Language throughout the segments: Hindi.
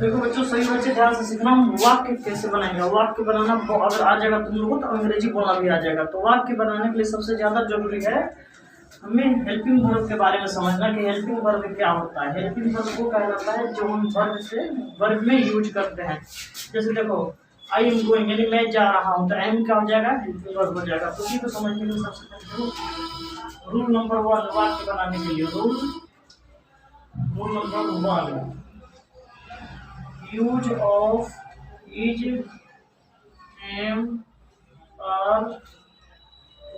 देखो बच्चों, सही बच्चे ध्यान से सीखना। हम वाक्य कैसे बनाएंगे, वाक्य बनाना अगर आ जाएगा तुम लोगों तो अंग्रेजी बोलना भी आ जाएगा। तो वाक्य बनाने के लिए सबसे ज्यादा जरूरी है हमें हेल्पिंग वर्ब के बारे में समझना कि हेल्पिंग वर्ब क्या होता है। हेल्पिंग वर्ब वो कहा जाता है जो हम वर्ब से वर्ब में यूज करते हैं। जैसे देखो, आई एम गोइंग यानी मैं जा रहा हूँ, तो एम क्या हो जाएगा, हेल्पिंग वर्ब हो जाएगा। तो उसी को समझने के लिए सबसे पहले रूल नंबर 1 वाक्य बनाने के लिए rule number 1, use of is, am, are,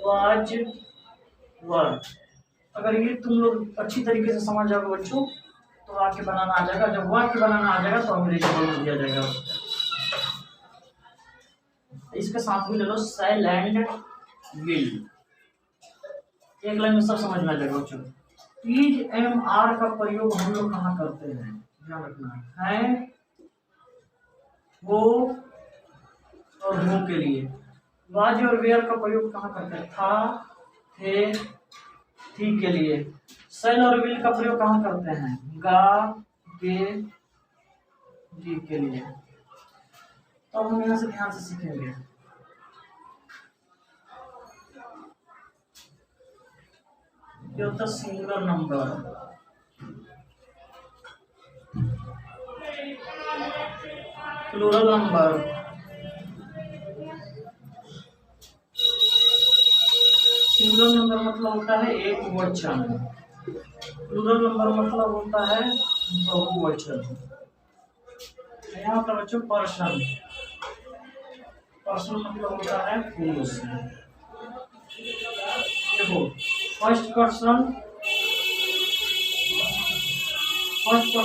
was, were. अगर ये तुम लोग अच्छी तरीके से समझ जाओगे बच्चों तो वाक्य बनाना आ जाएगा। जब वाक्य बनाना आ जाएगा तो अंग्रेजी बोल दिया जाएगा। इसके साथ में ले लो सेल एंड विल, एक लाइन में सब समझ में आ जाएगा बच्चों। इज एम आर का प्रयोग हम लोग कहाँ करते हैं, ध्यान रखना है, वो और वो के लिए। वाज और वेयर का प्रयोग कहाँ करते हैं, था, थे, थी के लिए। सेल और विल का प्रयोग कहाँ करते हैं, गा, गे, जी के लिए। तो हम यहाँ से ध्यान से सीखेंगे। ये होता है singular number, plural number, singular number मतलब होता है एक वचन, प्लूरल नंबर मतलब होता है बहुवचन। यहाँ पर बच्चों पर्सन, पर्सन मतलब होता है पुरुष। देखो फर्स्ट पर्सन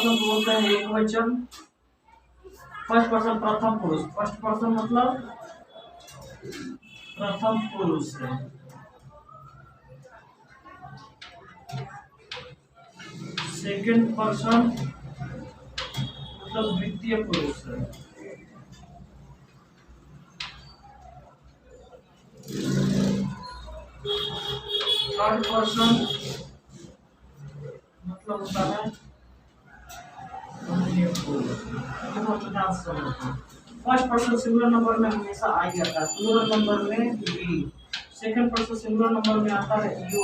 को बोलते हैं एक वचन। फर्स्ट पर्सन प्रथम पुरुष, फर्स्ट पर्सन मतलब प्रथम पुरुष है। सेकंड पर्सन मतलब द्वितीय पुरुष है। थर्ड पर्सन मतलब होता है फर्स्ट पर्सन सिंगुलर नंबर में हमेशा आई आता है, प्लूरल नंबर में we. Second person singular number में आता है you,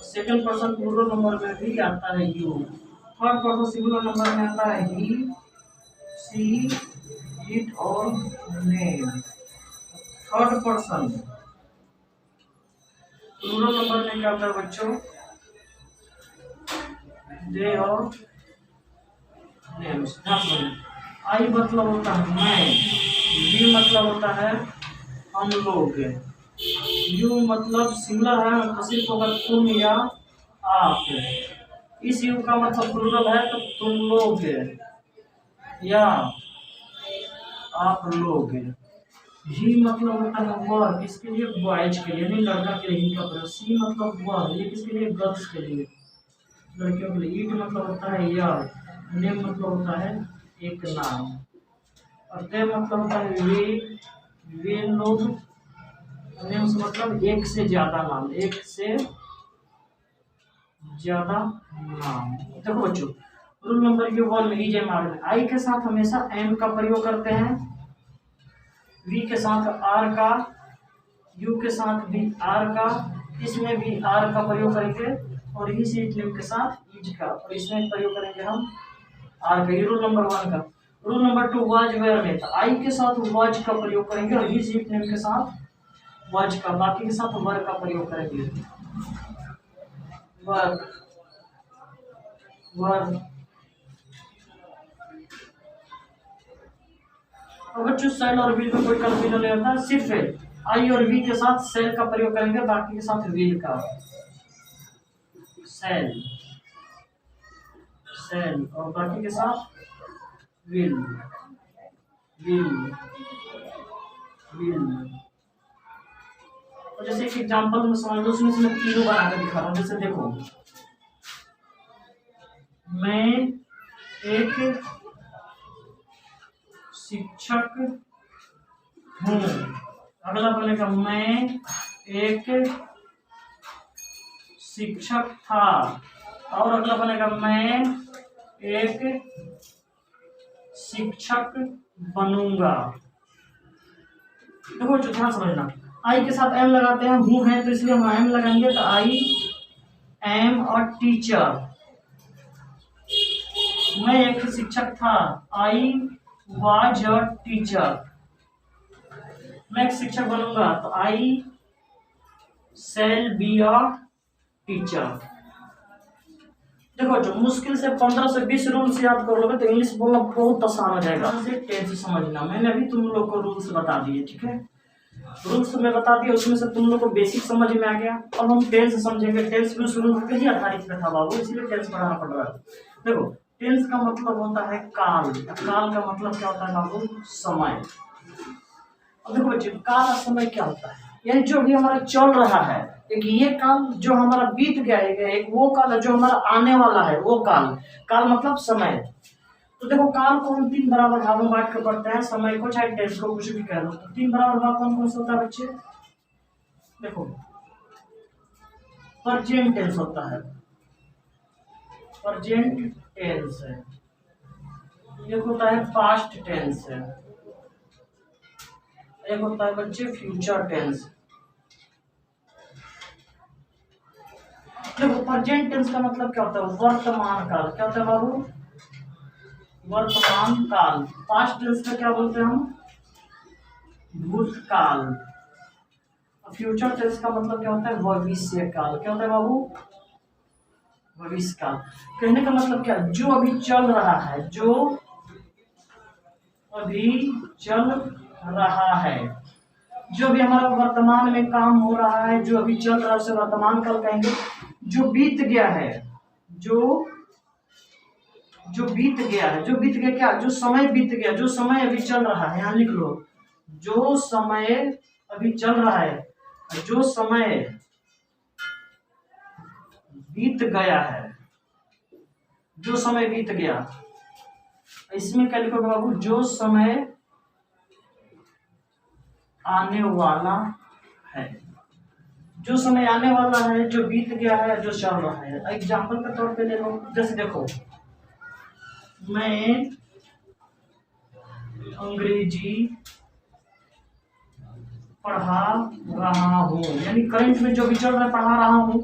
second person plural number में भी आता है you. Third person singular number में आता है ही, सी, इट और name. Third person plural number में क्या आता है बच्चों, दे और नेम्स। आई मतलब होता है मैं, वी मतलब होता है हम लोग, यू मतलब सिंगुलर है तो सिर्फ होगा तुम या आप। इस यू का मतलब प्लूरल है तो तुम लोग या आप लोग। ही मतलब होता है वह, किसके लिए, बॉयज के लिए, नहीं लड़का के लिए ही का प्रयोग। सी मतलब वह, ये किसके लिए, गर्ल्स के लिए, लड़कियों के लिए। ईट मतलब होता है यह, नेम मतलब होता है एक नाम, और ते मतलब होता है वे लोग। नेम्स मतलब एक से ज्यादा नाम, एक से ज्यादा नाम। देखो बच्चों, रूल नंबर के वन में इज एम आर में आई के साथ हमेशा एम का प्रयोग करते हैं, वी के साथ आर का, यू के साथ भी आर का, इसमें भी आर का प्रयोग करेंगे, और इस नेम के साथ इज का, और इसमें प्रयोग करेंगे हम आर का। ये रूल नंबर 1 का। रूल नंबर 2 वाज वेयर में, तो आई के साथ वाज का प्रयोग करेंगे और इस नेम के साथ वाज का, बाकी के साथ वर का प्रयोग करेंगे। वर, वर। और बच्चों सेल और विल में कोई कंफ्यूजन नहीं होता, सिर्फ आई और वी के साथ सेल का प्रयोग करेंगे, बाकी के साथ विल का। सेल, सेल और बाकी के साथ विल, विल, विल। और जैसे एक एग्जांपल में समझ लो, उसमें से मैं तीनों बना कर दिखा रहा हूँ। जैसे देखो, मैं एक शिक्षक हूँ, अगला बनेगा मैं एक शिक्षक था, और अगला बनेगा मैं एक शिक्षक बनूंगा। देखो जो ध्यान समझना, आई के साथ एम लगाते हैं, हूँ है तो इसलिए हम एम लगाएंगे, तो आई एम अ टीचर, मैं एक शिक्षक था, आई वाज अ टीचर। मैं एक शिक्षक बनूंगा तो आई शैल बी अ टीचर। देखो जो मुश्किल से 15 से 20 रूल्स याद कर लोगे तो इंग्लिश बोलना बहुत आसान हो जाएगा। टेंस समझना, मैंने अभी तुम लोग को रूल्स बता दिए, ठीक है, रूल्स में बता दिए, उसमें से तुम लोग को बेसिक समझ में आ गया। अब हम टेंस समझेंगे। टेंस भी शुरू पे ही आधारित पे था बाबू, इसलिए टेंस पढ़ाना पड़ रहा है। देखो टेंस का मतलब होता है काल। काल का मतलब क्या होता है बाबू? समय। अब देखो बच्चे, काल और समय क्या होता है? यानी जो भी हमारा चल रहा है, एक ये काल जो हमारा बीत गया है, एक वो काल है जो हमारा आने वाला है, वो काल। काल मतलब समय। तो देखो काल को हम 3 बराबर भागों में बांट कर पढ़ते हैं, समय को चाहे टेंस को कुछ भी कह दो। तो 3 बराबर भाग कौन कौन सा होता है बच्चे? देखो प्रेजेंट टेंस होता है, प्रेजेंट टेंस है, एक होता है पास्ट टेंस है, एक होता है बच्चे फ्यूचर टेंस। देखो प्रेजेंट टेंस का मतलब क्या होता है? वर्तमान काल। क्या होता है बाबू? वर्तमान काल। पास्ट टेंस का क्या बोलते हैं हम? भूतकाल। फ्यूचर टेंस का मतलब क्या होता है? भविष्य काल। क्या होता है बाबू? भविष्य काल। कहने का मतलब क्या? जो अभी चल रहा है, जो अभी चल रहा है, जो भी हमारा वर्तमान में काम हो रहा है, जो अभी चल रहा है उसे वर्तमान काल कहेंगे। जो बीत गया है, जो बीत गया है, जो बीत गया क्या? जो समय बीत गया, जो समय अभी चल रहा है, यहाँ लिख लो, जो समय अभी चल रहा है, जो समय बीत गया है, जो समय बीत गया, इसमें क्या लिखोगे बाबू? जो समय आने वाला है, जो समय आने वाला है, जो बीत गया है, जो चल रहा है। एग्जाम्पल के तौर पे ले लो, जैसे देखो मैं अंग्रेजी पढ़ा रहा हूँ, यानी करंट में जो भी चल रहा है पढ़ा रहा हूँ।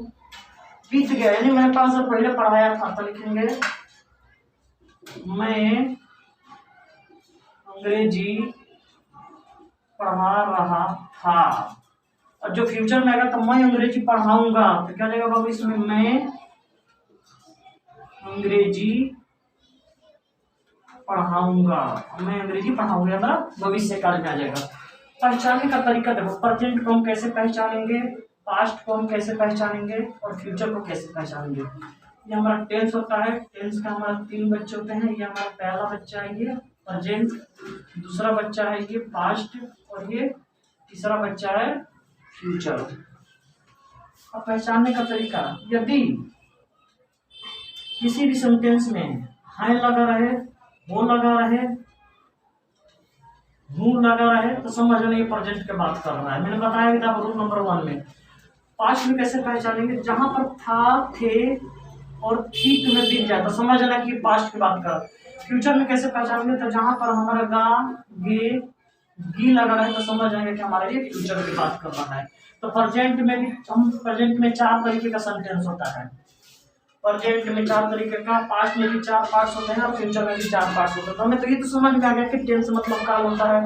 बीत गया यानी मैंने 5 साल पहले पढ़ाया था, तो लिखेंगे मैं अंग्रेजी पढ़ा रहा था। और जो फ्यूचर में आएगा तो मैं अंग्रेजी पढ़ाऊंगा, तो क्या लगेगा बाबू इसमें? मैं अंग्रेजी पढ़ाऊंगा, मैं अंग्रेजी पढ़ाऊंगा, हमारा भविष्य काल में आ जाएगा। पहचानने का तरीका देखो, प्रेजेंट को हम कैसे पहचानेंगे, पास्ट को हम कैसे पहचानेंगे, और फ्यूचर को कैसे पहचानेंगे। ये हमारा टेंस होता है। टेंस का हमारा 3 बच्चे होते हैं। ये हमारा पहला बच्चा है ये प्रेजेंट, दूसरा बच्चा है ये पास्ट, और ये तीसरा बच्चा है फ्यूचर। अब पहचानने का तरीका, यदि किसी भी सेंटेंस में है लगा रहे, वो लगा रहे, हूँ लगा रहे, तो समझ लेना ये प्रेजेंट की बात कर रहा है। मैंने बताया भी था रूल नंबर 1 में। पास्ट में कैसे पहचानेंगे? जहां पर था, थे और थी में दिख जाए तो समझ लेना कि पास्ट की बात कर। फ्यूचर में कैसे पहचानेंगे? तो जहां पर हमारा गा, गे, गी लगा रहा है तो समझ जाएंगे कि हमारा ये फ्यूचर की बात कर रहा है। तो प्रेजेंट में भी हम, प्रेजेंट में 4 तरीके का सेंटेंस होता है। प्रेजेंट में 4 तरीके का, पास्ट में भी 4 पार्ट्स होते हैं, और फ्यूचर में भी 4 पार्ट्स होते हैं। तो हमें तो ये तो समझ में आ गया कि टेंस मतलब काल होता है।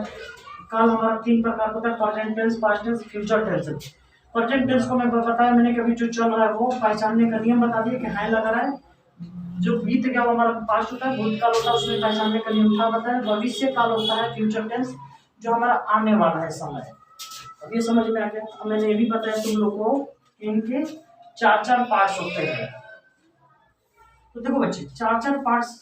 काल हमारा 3 प्रकार होता है, present tense, past tense, future tense. Present tense को मैं बताया मैंने कि अभी जो चल रहा है वो पहचानने का नियम बता दिया कि है लगा रहा है। जो बीत गया वो हमारा पास्ट होता है, भूतकाल होता है, उसमें पहचानने का नियम था बताया। भविष्य काल होता है फ्यूचर टेंस, जो हमारा आने वाला है समय। अब ये समझ में आ गया। अब मैंने ये भी बताया तुम लोग को इनके 4 पार्ट्स होते हैं। तो देखो बच्चे 4 पार्ट्स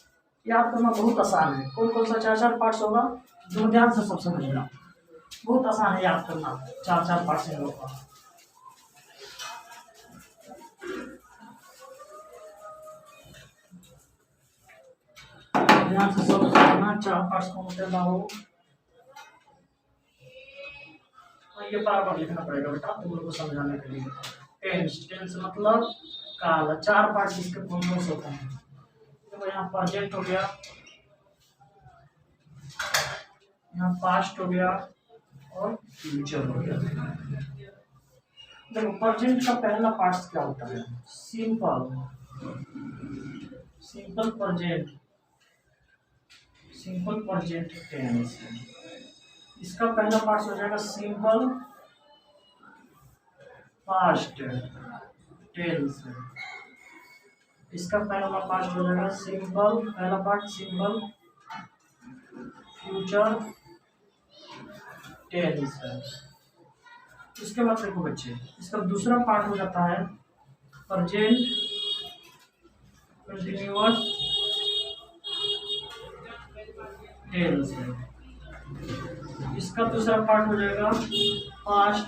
याद करना बहुत आसान है। कौन कौन सा 4 पार्ट्स होगा? जो ध्यान से सब समझना, बहुत आसान है याद करना 4 पार्ट्स इन लोग का। ध्यान से सब समझना 4 पार्ट्स कौन होते हैं बाबू। ये बराबर लिखना पड़ेगा बेटा तुम लोग को समझाने के लिए। टेंस, टेंस मतलब काल। 4 पार्ट्स इसके कौन कौन से होते हैं? देखो यहाँ प्रेजेंट हो गया, यहाँ पास्ट हो गया और फ्यूचर हो गया। देखो प्रेजेंट का पहला पार्ट क्या होता है? Simple present, simple present tense. इसका पहला पार्ट हो जाएगा सिंपल पास्ट टेंस। इसका पहला पार्ट हो जाएगा सिंपल, पहला पार्ट सिंपल फ्यूचर टेंस है। इसके बाद देखो बच्चे, इसका दूसरा पार्ट हो जाता है प्रेजेंट कंटिन्यूअस टेंस है। इसका दूसरा पार्ट हो जाएगा पास्ट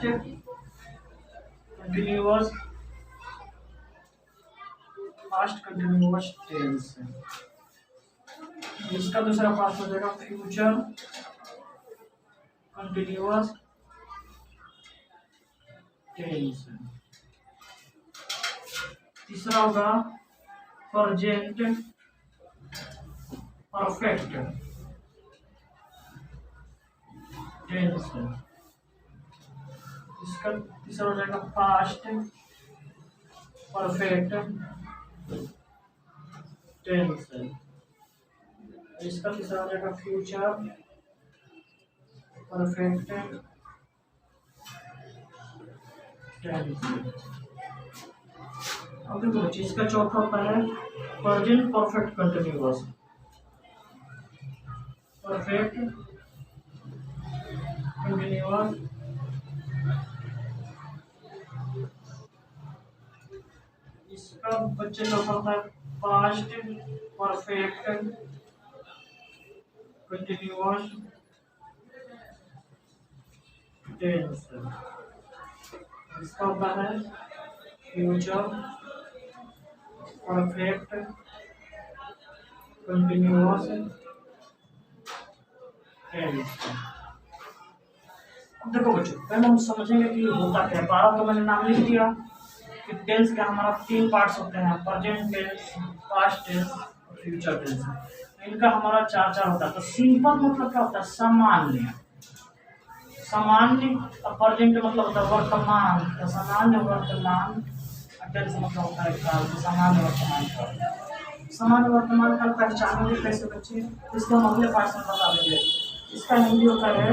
कंटिन्यूअस टेंस है। इसका दूसरा पार्ट हो जाएगा फ्यूचर कंटिन्यूअस टेंस। तीसरा होगा प्रेजेंट परफेक्ट टेंस। इसका तीसरा हो जाएगा पास्ट परफेक्ट टेंस। इसका तीसरा हो जाएगा फ्यूचर परफेक्ट टेंस। अब देखो बच्चे, इसका चौथा होता है प्रेजेंट परफेक्ट कंटिन्यूअस इसका बच्चे चौथा होता है पास्ट परफेक्ट कंटिन्यूअस टेंस। इसका होता है फ्यूचर परफेक्ट कंटिन्यूअस टेंस। अब देखो बच्चों, पहले हम समझेंगे कि होता क्या है। 12 तो मैंने नाम लिख दिया कि टेंस का हमारा 3 पार्ट्स होते हैं, प्रेजेंट टेंस, पास्ट टेंस और फ्यूचर टेंस। इनका हमारा 4 होता है। तो सिंपल मतलब क्या होता है? सामान्य। और प्रेजेंट मतलब होता है वर्तमान। तो सामान्य वर्तमान टेंस मतलब होता है काल। तो सामान्य वर्तमान काल। सामान्य वर्तमान काल पहचानेंगे कैसे बच्चे? इसको हम अगले पार्ट में बता देंगे। इसका हिंदी होता है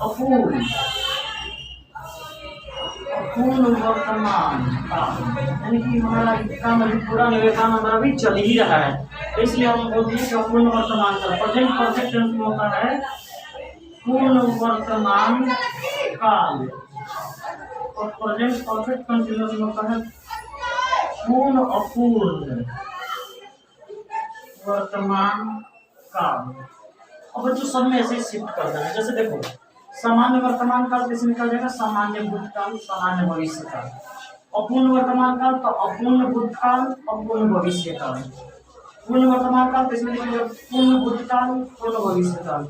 अपूर्ण वर्तमान काल, यानी कि हमारा काम अभी पूरा नहीं हुआ, काम हमारा अभी चल ही रहा है। तो इसलिए हम बोलते हैं कि अपूर्ण वर्तमान काल। प्रेजेंट परफेक्ट टेंस में होता है पूर्ण वर्तमान काल, और प्रेजेंट परफेक्ट कंटिन्यूअस में होता है पूर्ण अपूर्ण वर्तमान काल। अब बच्चों सब में ऐसे शिफ्ट कर देना। जैसे देखो, सामान्य वर्तमान काल कैसे निकल जाएगा? सामान्य भूतकाल, सामान्य भविष्य काल। अपूर्ण वर्तमान काल तो अपूर्ण भूतकाल, अपूर्ण भविष्य काल। पूर्ण वर्तमान काल कैसे निकलेगा? पूर्ण भूतकाल, पूर्ण भविष्य काल।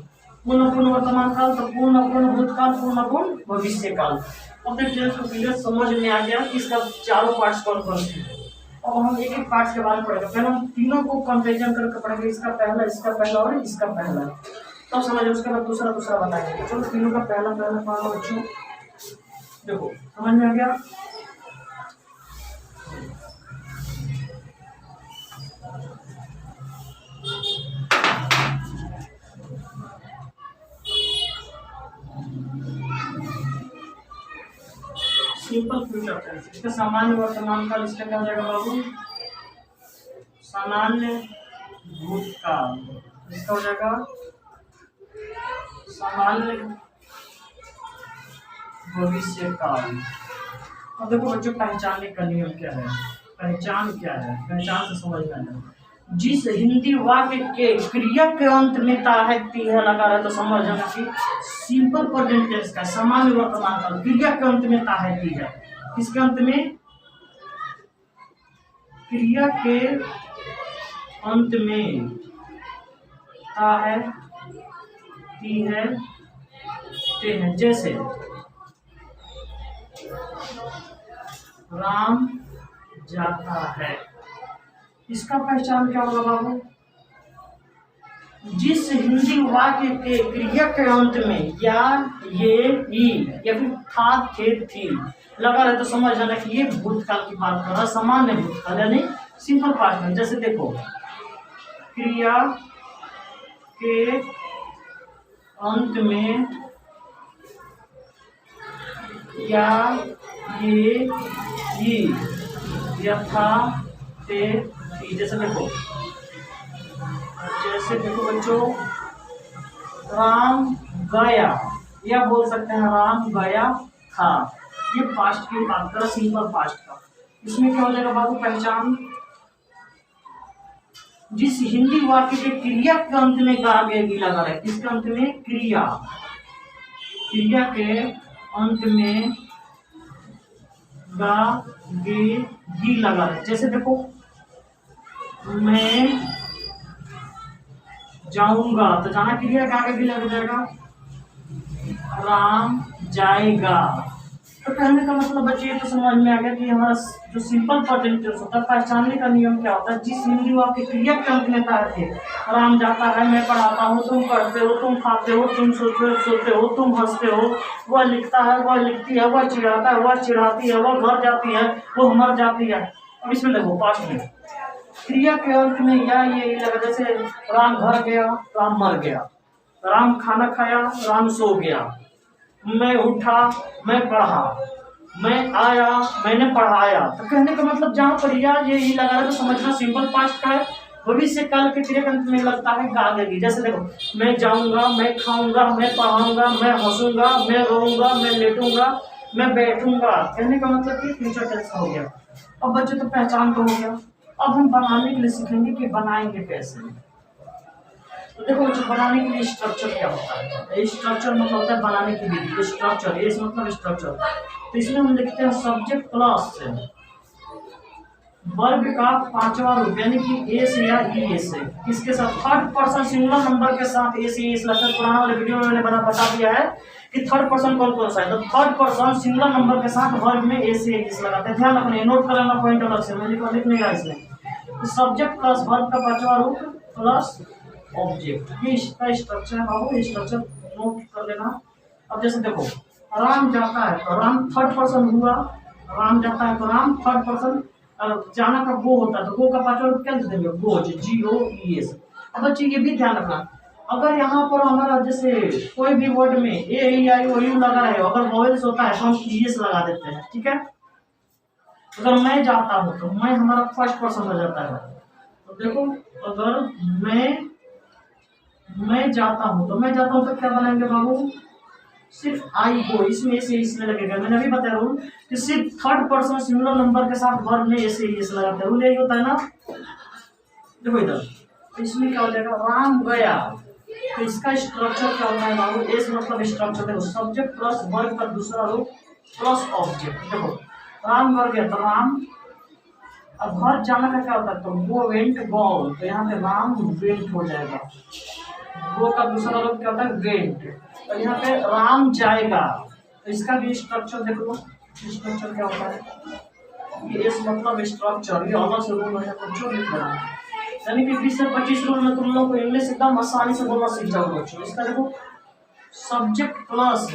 पूर्ण वर्तमान काल तो पूर्ण अपूर्ण भूतकाल, पूर्ण भविष्य काल। अब देखिए तो क्लियर समझ में आ गया कि इसका 4 पार्ट्स कौन कौन से हैं। अब हम एक एक पार्ट्स के बारे में पढ़ेंगे। पहले हम तीनों को कंपैरिजन करके पढ़ेंगे, इसका पहला और इसका पहला। तब समझ, उसके बाद दूसरा बताएंगे। चलो तीनों का पहला पढ़ो बच्चों। देखो समझ में आ गया? Simple future tense. इसका सामान्य वर्तमान काल, इसका क्या हो जाएगा बाबू? सामान्य भूतकाल। इसका हो जाएगा सामान्य भविष्य काल। अब देखो बच्चों, पहचानने का नियम क्या है? पहचान क्या है? पहचान से समझना है। जिस हिंदी वाक्य के क्रिया के अंत में ता है ती है लगा रहा, तो समझ जाना कि सिंपल प्रेजेंट टेंस का सामान्य वर्तमान काल क्रिया के अंत में ता है ती है। किसके अंत में? क्रिया के अंत में ता है ती है ते है। जैसे राम जाता है, इसका पहचान क्या होगा बाबू? जिस हिंदी वाक्य के क्रिया के अंत में या ये ई या फिर था थे थी लगा रहे तो समझ जाना कि ये भूतकाल की बात कर रहा है, सामान्य भूतकाल यानी सिंपल पास्ट में। जैसे देखो क्रिया के अंत में या ये ई या था थे थी। जैसे देखो बच्चों राम गया या बोल सकते हैं राम गया था, ये पास्ट की बात कर सिंपल पास्ट का। इसमें क्या हो जाएगा बाबू पहचान, जिस हिंदी वाक्य के क्रिया के अंत में गा गे लगा रहे, किसके अंत में, क्रिया के अंत में गा गे लगा रहे। जैसे देखो मैं जाऊंगा तो जाना क्रिया का आगे भी लग जाएगा, राम जाएगा। तो कहने का मतलब बच्चे ये तो समझ में आ गया कि हमारा जो सिंपल प्रेजेंट टेंस होता है पहचानने का नियम क्या होता है, जिस हिंदी वाक्य क्रिया के अंत में थे, राम जाता है, मैं पढ़ाता हूँ, तुम पढ़ते हो, तुम खाते हो, तुम सोते हो, तुम हंसते हो, वह लिखता है, वह लिखती है, वह चिढ़ाता है, वह चिढ़ाती है, वह घर जाती है, वो मर जाती है। अब इसमें देखो पास्ट में क्रिया के अंत में या ये लगा, जैसे राम घर गया, राम मर गया, राम खाना खाया, राम सो गया, मैं उठा, मैं पढ़ा, मैं आया, मैंने पढ़ाया। तो कहने का मतलब जहाँ पर या ये लगा रहा है तो समझना सिंपल पास्ट का है। भविष्य काल के क्रिया के अंत में लगता है गागेगी। जैसे देखो मैं जाऊंगा, मैं खाऊंगा, मैं पढ़ाऊंगा, मैं हंसूंगा, मैं रोऊंगा, मैं लेटूंगा, मैं बैठूंगा। कहने का मतलब कि फ्यूचर टेंस हो गया। अब बच्चे तो पहचान तो हो गया। अब हम बनाने के लिए सीखेंगे कि बनाएंगे कैसे। तो देखो जो बनाने के लिए स्ट्रक्चर क्या होता है, स्ट्रक्चर मतलब होता है बनाने की विधि, स्ट्रक्चर ये मतलब स्ट्रक्चर। तो इसमें हम लिखते हैं सब्जेक्ट प्लस वर्ब का पांचवा रूप यानी कि एस या ई से, किसके साथ, थर्ड पर्सन सिंगुलर नंबर के साथ एस एस लगता है। पुराना वाले वीडियो में मैंने बता दिया है कि थर्ड पर्सन कौन कौन सा है। तो थर्ड पर्सन सिंगुलर नंबर के साथ वर्ब में एस एस लगाते हैं। ध्यान रखना, नोट कर लेना पॉइंट अलग से, मैं लिख नहीं रहा इसमें। तो सब्जेक्ट प्लस वर्ब का पांचवा रूप प्लस ऑब्जेक्ट, ये इसका स्ट्रक्चर है बाबू, स्ट्रक्चर नोट कर लेना। अब जैसे देखो राम जाता है तो राम थर्ड पर्सन हुआ, राम जाता है तो राम थर्ड पर्सन, जाना का गो होता है तो गो का पांचवा रूप क्या देंगे, गोज, GOES। अब बच्चे ये भी ध्यान रखना, अगर यहाँ पर हमारा जैसे कोई भी वर्ड में ए ई आई ओ यू लगा है, अगर वॉवेल्स होता है तो हम ES लगा देते हैं, ठीक है। अगर मैं जाता हूँ तो मैं हमारा फर्स्ट पर्सन हो जाता है। तो देखो अगर मैं जाता हूँ तो क्या बनाएंगे बाबू, सिर्फ आई को इसमें से इसमें लगेगा। मैंने अभी बताया रूल कि सिर्फ थर्ड पर्सन सिंगुलर नंबर के साथ वर्ब में ऐसे ही लगाते हैं, रूल यही होता है ना। देखो इधर तो इसमें क्या हो जाएगा, राम गया, तो इसका स्ट्रक्चर क्या होता है बाबू, एस मतलब स्ट्रक्चर। देखो सब्जेक्ट प्लस वर्ब का दूसरा रूप प्लस ऑब्जेक्ट। देखो राम घर गया तो राम, अब घर जाना का क्या होता है, तो गो वेंट गॉन, तो यहाँ पे राम वेंट हो जाएगा। गो का दूसरा रूप क्या होता है, वेंट, और यहाँ पे राम जाएगा। तो इसका भी स्ट्रक्चर देखो, स्ट्रक्चर क्या होता है, ये एस मतलब स्ट्रक्चर, ये अलग से रूल है बच्चों लिख लेना। यानी कि 20 से 25 रूल में तुम लोग को इंग्लिश एकदम आसानी से बोलना सीख जाओगे बच्चों। इसका देखो सब्जेक्ट प्लस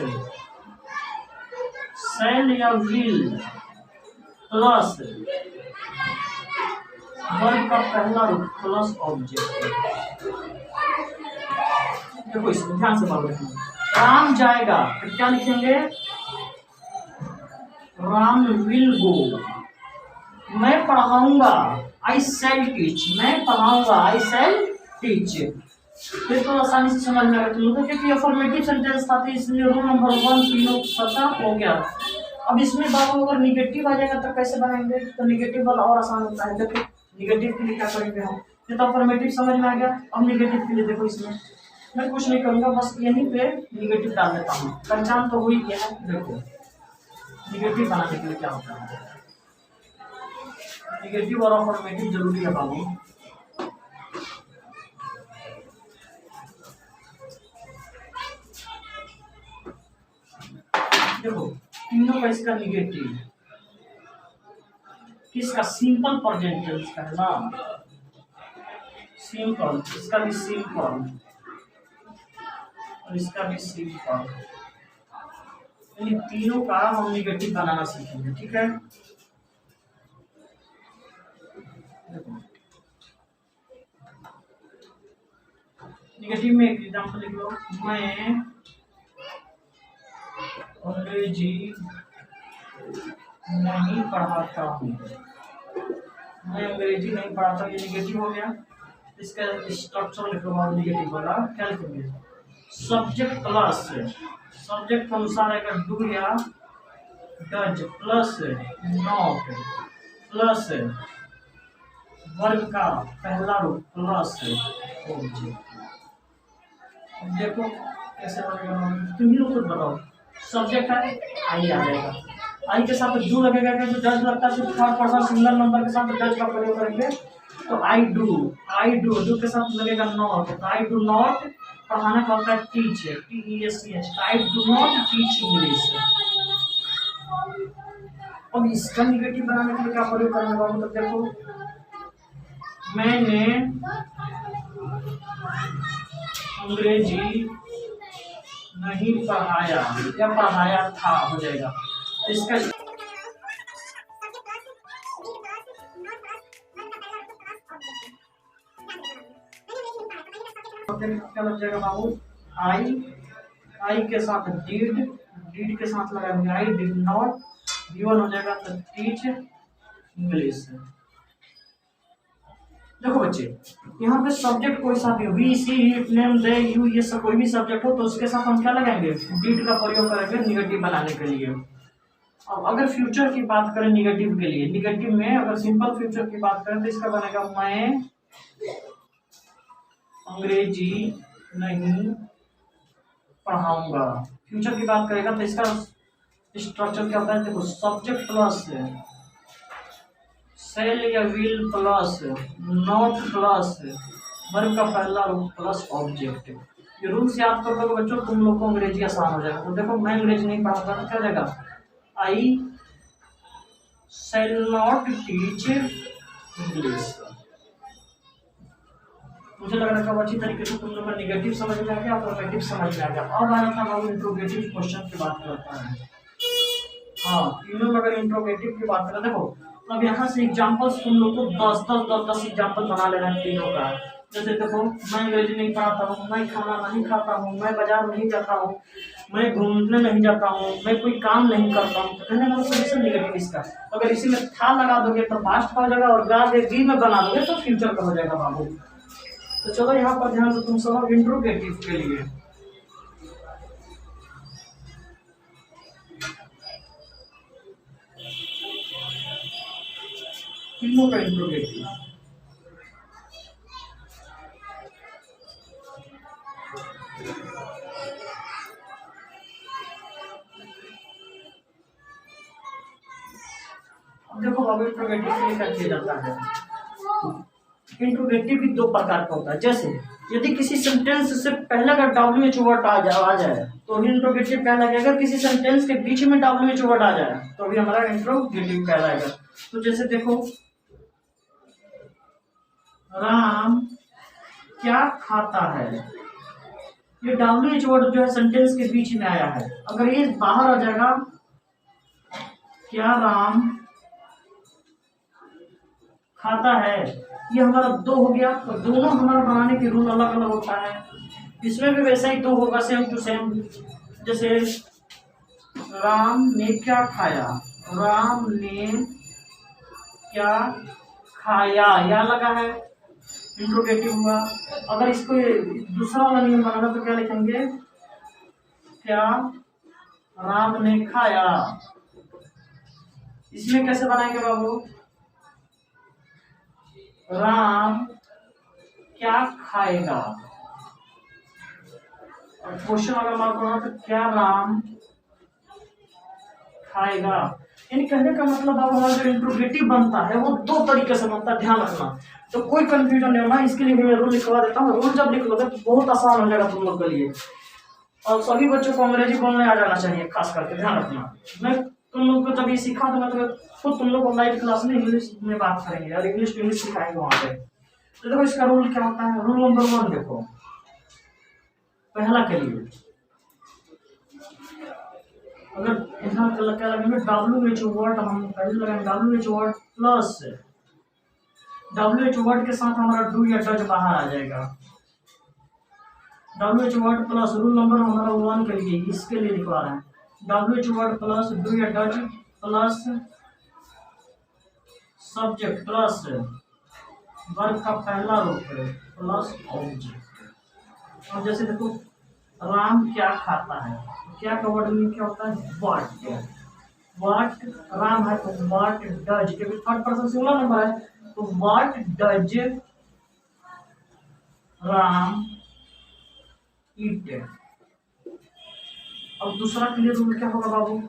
शैल या विल प्लस वर्ब का पहला रूप प्लस ऑब्जेक्ट। देखो इसमें ध्यान से बात रखना, राम जाएगा तो क्या लिखेंगे, राम विल गो। मैं पढ़ाऊंगा, आई सेल टीच, मैं पढ़ाऊंगा, आई सेल टीच। फिर तो आसानी से समझ में आ गया तुम लोगों को, क्योंकि अफर्मेटिव सेंटेंस था इसलिए रूल नंबर 1 तीनों सता हो गया। अब इसमें बाबू अगर निगेटिव आ जाएगा तो कैसे बनाएंगे, तो निगेटिव वाला और आसान होता है। देखो निगेटिव के लिए क्या करेंगे हम, ये तो अफर्मेटिव समझ में आ गया। अब निगेटिव के लिए देखो, इसमें मैं कुछ नहीं करूंगा, बस यहीं पे निगेटिव डाल देता हूँ, पहचान तो हुई क्या है। देखो निगेटिव बनाने के लिए क्या होता है, निगेटिव और अफर्मेटिव जरूरी है बाबू। देखो तीनों का इसका निगेटिव, किसका, सिंपल प्रेजेंट टेंस का है ना, सिंपल, इसका भी सिंपल, और इसका भी सिंपल। यानी तीनों का हम निगेटिव बनाना सीखेंगे, ठीक है। निगेटिव में एक एग्जाम्पल लिख लो, मैं अंग्रेजी नहीं पढ़ाता हूँ। मैं अंग्रेजी नहीं पढ़ाता, ये निगेटिव हो गया। इसका स्ट्रक्चर लिखो और निगेटिव वाला क्या लिखेंगे, सब्जेक्ट प्लस सब्जेक्ट के अनुसार आएगा डू या डज प्लस नॉट प्लस वर्ग का पहला रूप प्लस ऑब्जेक्ट। अब देखो कैसे बनेगा, तुम ही लोग खुद बताओ। सब्जेक्ट है आई आ जाएगा, आई के साथ डू लगेगा कि जो डज लगता है सिर्फ थर्ड पर्सन सिंगुलर नंबर के साथ डज का प्रयोग करेंगे, तो आई डू डू के साथ लगेगा नॉट, तो आई डू नॉट पढ़ाना का होता है teach, TEACH, I do not teach English. अब इसका निगेटिव बनाने के लिए क्या प्रयोग करने वाला, मतलब देखो मैंने अंग्रेजी नहीं पढ़ाया या पढ़ाया था हो जाएगा। इसका क्या लग जाएगा बाबू, आई के साथ डीड के साथ लगाएंगे आई डिड नॉट, गिवन हो जाएगा तो टीच इंग्लिश। देखो बच्चे यहाँ पे सब्जेक्ट कोई सा भी हो, we she it name they you, ये सब कोई भी सब्जेक्ट हो तो उसके साथ हम क्या लगाएंगे, डिड का प्रयोग करेंगे निगेटिव बनाने के लिए। अब अगर फ्यूचर की बात करें निगेटिव के लिए, निगेटिव में अगर सिंपल फ्यूचर की बात करें तो इसका बनेगा मैं अंग्रेजी नहीं पढ़ाऊंगा। फ्यूचर की बात करेगा तो इसका स्ट्रक्चर क्या होता है, देखो सब्जेक्ट प्लस सेल या will plus not plus verb का पहला रूप प्लस ऑब्जेक्ट। ये रूल्स याद कर लो बच्चों, तुम लोग को अंग्रेजी आसान हो जाएगा। तो देखो मैं अंग्रेजी नहीं पढ़ाता तो क्या जाएगा, आई सेल नॉट टीच इंग्लिश। मुझे लग रहा है अच्छी तरीके से तुम लोग का निगेटिव समझ में आ गया और पॉजिटिव समझ में आ गया। अब आ रहा था हम इंट्रोगेटिव क्वेश्चन की बात करता है। हाँ, तीनों में अगर इंट्रोगेटिव की बात करें, देखो अब यहाँ से एग्जांपल्स तुम लोग को 10 एग्जांपल बना लेना है तीनों का। जैसे देखो मैं अंग्रेजी नहीं पढ़ाता हूँ, मैं खाना नहीं खाता हूँ, मैं बाजार नहीं जाता हूँ, मैं घूमने नहीं जाता हूँ, मैं कोई काम नहीं करता हूँ। तो कहने का सोल्यूशन निगेटिव इसका, अगर इसी में था लगा दोगे तो पास्ट का हो जाएगा और गा के बी में बना दोगे तो फ्यूचर का हो जाएगा बाबू। तो चलो यहाँ पर ध्यान दो तुम सब इंट्रोगेटिव के लिए। तीनों का इंट्रोगेटिव, देखो बाबू इंट्रोगेटिव के लिए क्या किया जाता है। इंट्रोगेटिव भी दो प्रकार का होता है। जैसे यदि किसी सेंटेंस से पहले अगर WH वर्ड आ जाए तो भी इंट्रोगेटिव कहलाएगा। अगर किसी सेंटेंस के बीच में WH वर्ड आ जाए तो भी हमारा इंट्रोगेटिव कहलाएगा। तो जैसे देखो राम क्या खाता है, ये WH वर्ड जो है सेंटेंस के बीच में आया है। अगर ये बाहर आ जाएगा क्या राम खाता है, ये हमारा दो हो गया। तो दोनों हमारा बनाने के रूल अलग अलग होता है। इसमें भी वैसा ही दो होगा, सेम टू सेम। जैसे राम ने क्या खाया, राम ने क्या खाया, या लगा है इंट्रोगेटिव हुआ। अगर इसको दूसरा वाला नियम बनाना तो क्या लिखेंगे, क्या राम ने खाया। इसमें कैसे बनाएंगे बाबू, राम क्या खाएगा। और क्वेश्चन अगर मार्क होना तो क्या राम खाएगा। यानी कहने का मतलब अब हमारा जो इंट्रोगेटिव बनता है वो दो तरीके से बनता है, ध्यान रखना। तो कोई कंफ्यूजन नहीं होना, इसके लिए मैं रूल लिखवा देता हूँ। रूल जब लिख लोगे तो बहुत आसान हो जाएगा तुम लोग के लिए। और सभी बच्चों को अंग्रेजी बोलने आ जाना चाहिए, खास करके ध्यान रखना। मैं तुम लोग को जब ये सिखा दूंगा तो खुद तुम लोग लाइव क्लास में इंग्लिश में बात करेंगे और इंग्लिश टू इंग्लिश सिखाएंगे वहाँ पे। तो देखो इसका रूल क्या होता है। रूल नंबर 1 देखो, पहला के लिए अगर यहाँ क्या लगेंगे WH वर्ड, हम पहले लगाएंगे WH word plus WH word के साथ हमारा डू या डज बाहर आ जाएगा। WH word plus rule number हमारा 1 के लिए, इसके लिए लिखवा रहे हैं। WH वर्ड प्लस डू या does plus subject plus verb का पहला रूप प्लस ऑब्जेक्ट। अब जैसे देखो राम क्या खाता है, क्या का वर्ड में क्या होता है व्हाट। व्हाट राम है तो व्हाट डज, क्योंकि थर्ड पर्सन सिंगुलर नंबर है तो व्हाट डज राम ईट। अब दूसरा के लिए रूल क्या होगा बाबू,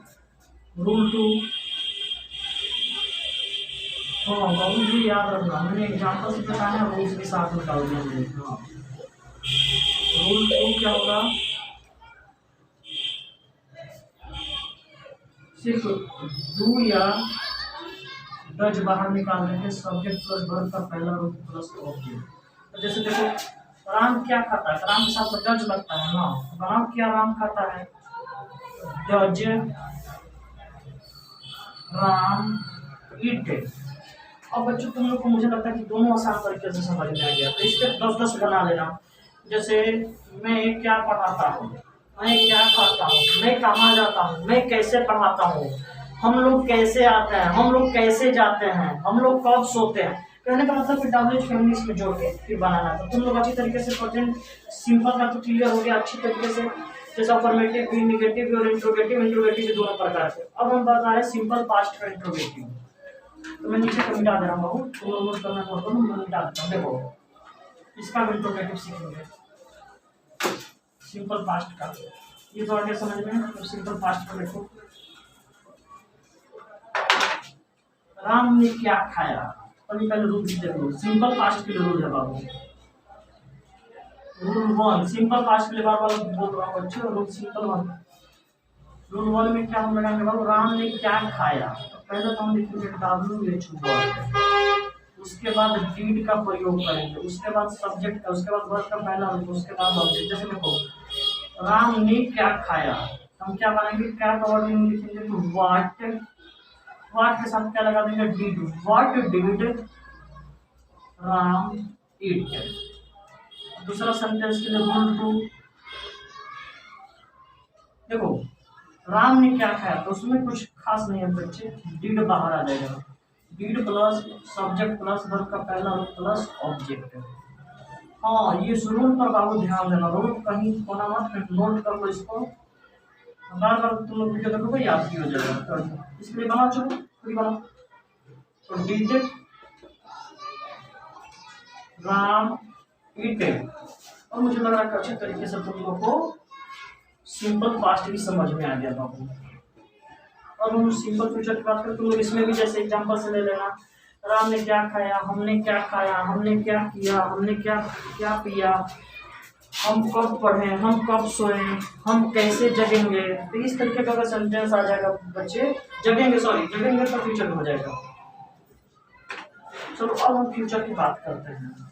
रूल 2। हाँ बाबू जी याद रखना, मैंने एग्जाम्पल से बताया रूल्स के साथ निकाल दिया। हाँ रूल 2 क्या होगा, सिर्फ डू या डज बाहर निकाल देंगे, सब्जेक्ट प्लस वर्ब का पहला रूप प्लस ऑब्जेक्ट। तो जैसे देखो राम क्या खाता है, राम के साथ डज लगता है ना, राम क्या राम खाता है डज राम ईट। अब बच्चों तुम लोग को मुझे लगता है कि दोनों आसान तरीके से समझ में आ गया, तो इसके 10-10 बना लेना। जैसे मैं क्या पढ़ाता हूँ, मैं क्या खाता हूँ, मैं कहाँ जाता हूँ, मैं कैसे पढ़ाता हूँ, हम लोग कैसे आते हैं, हम लोग कैसे जाते हैं, हम लोग कब सोते हैं। कहने का मतलब कि WH को इंग्लिश में जोड़ के फिर बनाना। तो तुम लोग अच्छी तरीके से प्रेजेंट सिंपल का तो क्लियर हो गया अच्छी तरीके से, जैसे अफर्मेटिव भी, नेगेटिव भी और इंट्रोगेटिव। इंट्रोगेटिव भी दोनों प्रकार से। अब हम बता रहे हैं सिंपल पास्ट का इंट्रोगेटिव। तो मैं नीचे को मिटा दे रहा हूँ, तुम लोग नोट करना चाहता हूँ, मैं मिटा देता हूँ। देखो इसका भी इंट्रोगेटिव सीखेंगे सिंपल पास्ट का, ये तो आगे समझ में। तो सिंपल पास्ट का देखो, राम ने क्या खाया, पहले रूल देखो। सिंपल पास्ट के लिए रूल है बाबू, रूल 1 सिंपल पास्ट के लिए बार बार बोल रहा हूँ बच्चों। रूल सिंपल 1, रूल 1 में क्या हम लगाएंगे बाबू, राम ने क्या खाया। तो पहले तो हम लिखेंगे WH वर्ड, उसके बाद डीड का प्रयोग करेंगे, उसके बाद सब्जेक्ट का, उसके बाद वर्ब का पहला रूप, उसके बाद ऑब्जेक्ट। जैसे देखो राम ने क्या खाया, हम क्या बनाएंगे, क्या का वर्ड में लिखेंगे तो व्हाट, व्हाट के साथ क्या लगा देंगे डीड, व्हाट डिड राम ईट। दूसरा सेंटेंस के लिए रूल 2, देखो राम ने क्या खाया, तो उसमें कुछ खास नहीं है बच्चे, डीड बाहर आ जाएगा। Did plus subject plus verb का पहला रूप प्लस ऑब्जेक्ट। हाँ ये रूल पर बाबू ध्यान देना, रूल कहीं कोना मत नोट कर लो इसको, बार बार तुम लोग वीडियो देखोगे याद भी हो जाएगा। तो इसके लिए बना, चलो पूरी बना। तो डीड राम ईट। और मुझे लग रहा है अच्छे तरीके से तुम लोग को सिंपल पास्ट भी समझ में आ गया बाबू। और हम सिंपल फ्यूचर की बात करें तो लोग इसमें भी जैसे एग्जांपल से ले लेना, राम ने क्या खाया, हमने क्या खाया, हमने क्या किया, हमने क्या क्या पिया, हम कब पढ़े, हम कब सोए, हम कैसे जगेंगे। तो इस तरीके का अगर सेंटेंस आ जाएगा बच्चे, जगेंगे सॉरी जगेंगे तो फ्यूचर में हो जाएगा। चलो अब हम फ्यूचर की बात करते हैं।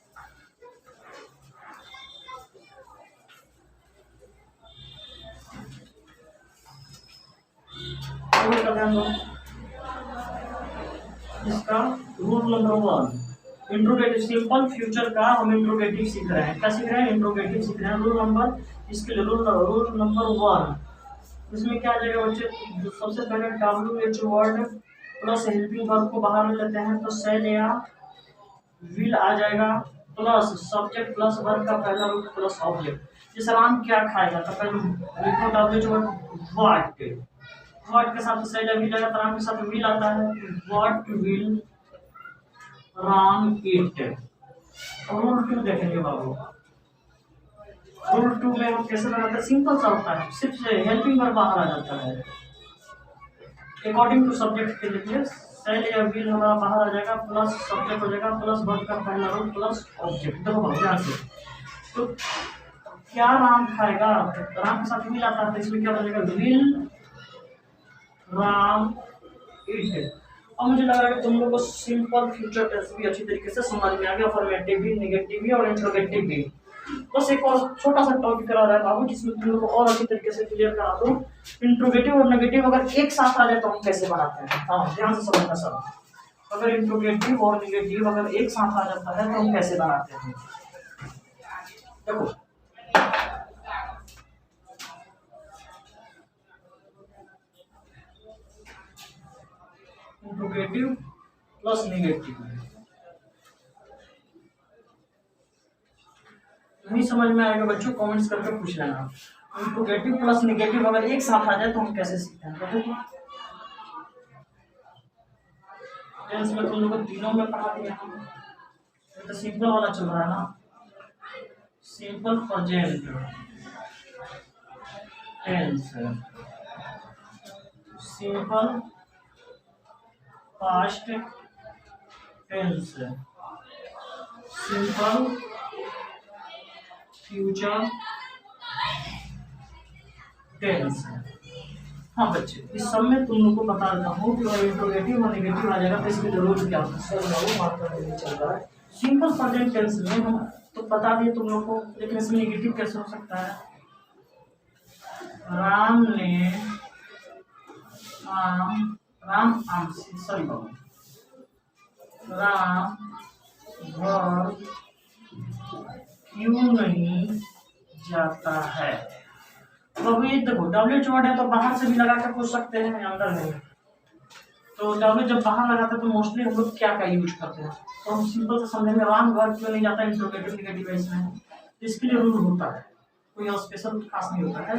इसका rule number 1 interrogative, simple future का हम इंट्रोगेटिव सीख रहे हैं। क्या सीख रहे हैं, इंट्रोगेटिव सीख रहे हैं। रूल नंबर, इसके लिए रूल नंबर 1, इसमें क्या आ जाएगा बच्चे, सबसे पहले WH word plus helping verb को बाहर लेते हैं तो सेल या विल आ जाएगा, प्लस सब्जेक्ट प्लस वर्ब का पहला रूप प्लस ऑब्जेक्ट। जैसे राम क्या खाएगा तो पहले लिखो WH वर्ड व्हाट, व्हाट के साथ सेल विल आएगा, राम के साथ विल आता है, what will Ram eat. Rule 2 देखेंगे बाबू, रूल 2 में हम कैसे लगाते हैं, सिंपल सा होता है, सिर्फ से हेल्पिंग वर्ब बाहर आ जाता है। अकॉर्डिंग टू सब्जेक्ट के लिए सेल या विल हमारा बाहर आ जाएगा, प्लस सब्जेक्ट हो जाएगा, प्लस वर्ब का पहला रूप प्लस ऑब्जेक्ट। देखो बाबू ध्यान से, तो क्या राम खाएगा, राम के साथ विल आता है तो इसमें क्या बनेगा, विल राम ईट। अब मुझे लग रहा है कि तुम लोग को सिंपल फ्यूचर टेंस भी अच्छी तरीके से समझ में आ गया, अफर्मेटिव भी, नेगेटिव भी और इंट्रोगेटिव भी। बस एक और छोटा सा टॉपिक करा रहा है बाबू, जिसमें तुम लोग को और अच्छी तरीके से क्लियर करा दो। इंट्रोगेटिव और नेगेटिव अगर एक साथ आ जाए तो हम कैसे बनाते हैं। हाँ ध्यान से समझना सब। अगर इंट्रोगेटिव और नेगेटिव अगर एक साथ आ जाता है तो हम कैसे बनाते हैं। देखो इंट्रोगेटिव प्लस नेगेटिव, नहीं समझ में आएगा बच्चों कमेंट्स करके पूछ लेना। इंट्रोगेटिव प्लस नेगेटिव अगर एक साथ आ जाए तो हम कैसे सीखते हैं। देखो टेंस में तुम लोग को तीनों में पढ़ा दिया हम, तो सिंपल वाला चल रहा है ना, simple present tense, simple past tense, simple future tense. हाँ बच्चे इस सब में तुम लोग को बता देता हूँ कि अगर इंट्रोगेटिव और नेगेटिव आ जाएगा तो इसकी जरूरत क्या होता है। सर वो मात्रा नहीं चल रहा है। सिंपल प्रेजेंट टेंस में हम तो बता दिए तुम लोग को, लेकिन इसमें नेगेटिव कैसे हो सकता है। राम ने सॉरी बाबू, राम घर क्यों नहीं जाता है। तो ये देखो डब्ल्यू वर्ड है तो बाहर से भी लगा कर पूछ सकते हैं, अंदर नहीं। तो डब्ल्यू जब बाहर लगाते हैं तो मोस्टली हम लोग क्या का यूज करते हैं। तो हम सिंपल से समझेंगे राम घर क्यों नहीं जाता, इंट्रोगेटिव नेगेटिव इसमें। इसके लिए रूल होता है, कोई स्पेशल खास नहीं होता है।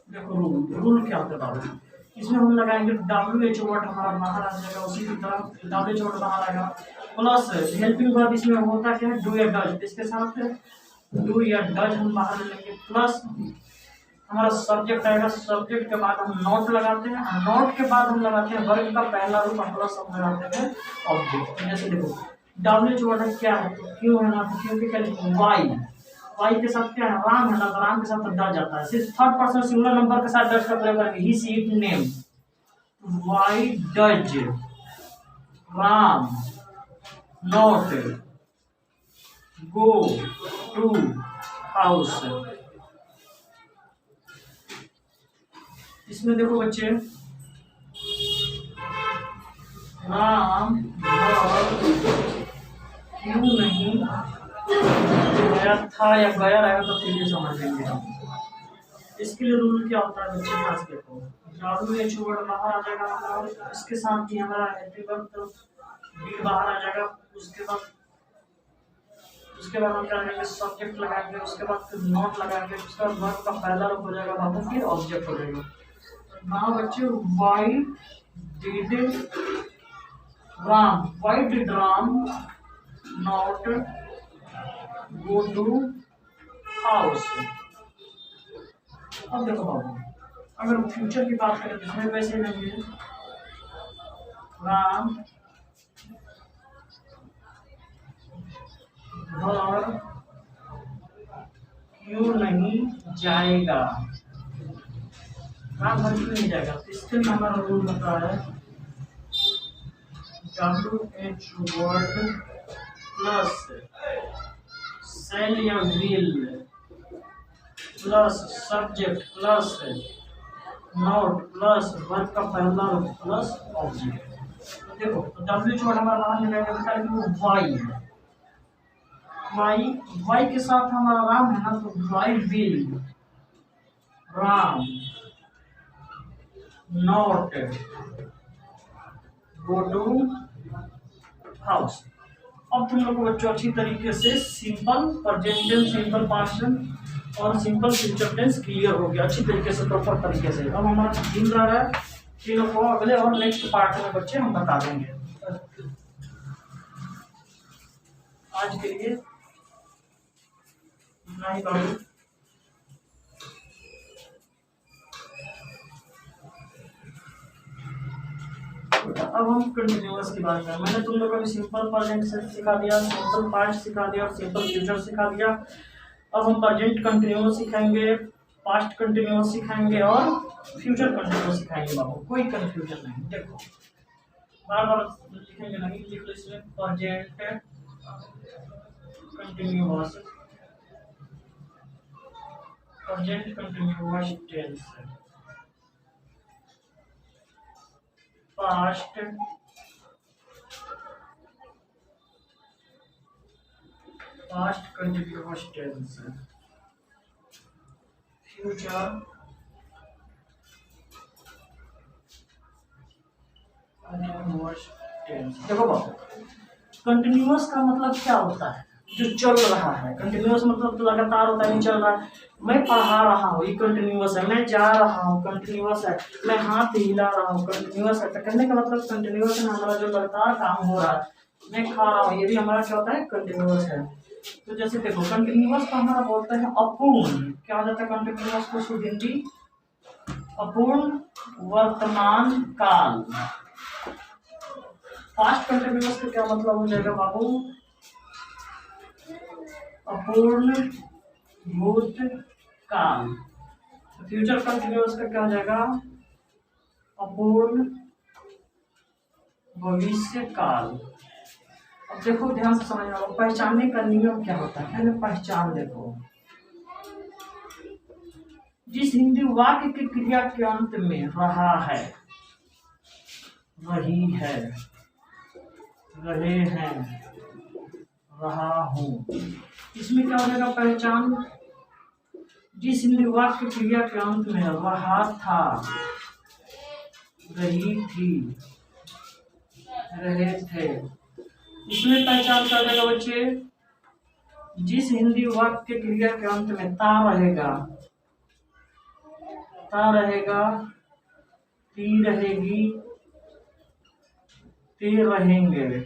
देखो रूल क्या होता है बाबू, इसमें हम लगाएंगे डब्ल्यू वर्ड हमारा बाहर आ जाएगा, उसी की तरह डब्ल्यू वर्ड बाहर आएगा। प्लस हेल्पिंग वर्ब इसमें होता क्या है, डू या डज, इसके साथ डू या डज हम बाहर लेंगे। प्लस हमारा सब्जेक्ट आएगा, सब्जेक्ट के बाद हम नॉट लगाते हैं, नॉट के बाद हम लगाते हैं वर्ग का पहला रूप, प्लस हम लगाते हैं ऑब्जेक्ट। जैसे देखो डब्ल्यू वर्ड क्या है, तो क्यों है ना, तो क्योंकि क्या लिखो वाई के साथ क्या है, राम है ना, तो राम के साथ डज जाता है। सिर्फ थर्ड पर्सन सिंगुलर नंबर के साथ डज का प्रयोग करके he C it name, why does Ram not go to house. इसमें देखो बच्चे राम क्यों नहीं गया था या गया रहेगा तो फिर भी समझ लेंगे हम। इसके लिए रूल क्या होता है बच्चे, खास देखो डब्ल्यू वर्ड बाहर आ जाएगा और इसके साथ ही हमारा बी बाहर आ जाएगा। उसके बाद हम क्या करेंगे, सब्जेक्ट लगाएंगे, उसके बाद फिर नॉट लगाएंगे, उसके बाद वर्ब का पहला रूप हो जाएगा बाबू, फिर ऑब्जेक्ट हो जाएगा। Now बच्चे why did Ram not go to house। अब देखो बाबू अगर फ्यूचर की बात करें तो इसमें वैसे नहीं है, राम घर क्यों नहीं जाएगा, राम घर क्यों नहीं जाएगा। तो इसके लिए हमारा रूल होता है WH वर्ड प्लस सेल या will plus subject plus note plus verb का पहला रूप प्लस ऑब्जेक्ट। देखो तो WH वर्ड हमारा बाहर निकलेगा वो वाई के साथ हमारा राम है ना, तो why will Ram not go to house. अब तुम लोग को बच्चों अच्छी तरीके से simple present tense, simple past tense और सिंपल फ्यूचर टेंस क्लियर हो गया अच्छी तरीके से, प्रॉपर तरीके से। अब हमारा दिन रह रहा है, तीनों को अगले और नेक्स्ट पार्ट में बच्चे हम बता देंगे। आज के लिए इतना ही बाबू। अब हम कंटिन्यूअस की बात करें। मैंने तुम लोग को सिंपल प्रेजेंट सिखा दिया, सिंपल पास्ट सिखा दिया और सिंपल फ्यूचर सिखा दिया। अब हम प्रेजेंट कंटिन्यूअस सिखाएंगे, पास्ट कंटिन्यूअस सिखाएंगे और फ्यूचर कंटिन्यूअस सिखाएंगे बाबू, कोई कंफ्यूजन नहीं। देखो बार बार लिखेंगे नहीं, लिख लो इसमें present continuous present continuous tense, past continuous tense, future continuous tense. देखो बाबू, कंटिन्यूअस का मतलब क्या होता है? जो चल रहा है। कंटिन्यूअस मतलब तो लगातार होता है, नहीं चल रहा है। मैं पढ़ा रहा हूँ, ये कंटिन्यूअस है। मैं जा रहा हूँ, कंटिन्यूअस है। मैं हाथ हिला रहा हूँ, कंटिन्यूअस है। तो कहने का मतलब कंटिन्यूअस है, हमारा जो लगातार काम हो रहा है। मैं खा रहा हूँ, ये भी हमारा क्या होता है? कंटिन्यूअस है। तो जैसे देखो, कंटिन्यूअस का हमारा बोलते हैं अपूर्ण। क्या हो जाता है कंटिन्यूअस को? शुद्ध हिंदी अपूर्ण वर्तमान काल। पास्ट कंटिन्यूअस का क्या मतलब हो जाएगा बाबू? अपूर्ण भूतकाल। फ्यूचर कंटिन्यूअस का क्या हो जाएगा? अपूर्ण भविष्य काल। अब देखो ध्यान से समझना, पहचानने का नियम क्या होता है? पहले पहचान देखो। जिस हिंदी वाक्य की क्रिया के अंत में रहा है, रही है, रहे हैं, रहा हूं, इसमें क्या हो जाएगा? पहचान। जिस हिंदी वाक्य की क्रिया के अंत में रहा था, रही थी, रहे थे, इसमें पहचान कर देगा बच्चे। जिस हिंदी वाक्य के क्रिया के अंत में ता रहेगा, ता रहेगा, ती रहेगी, ते रहेंगे,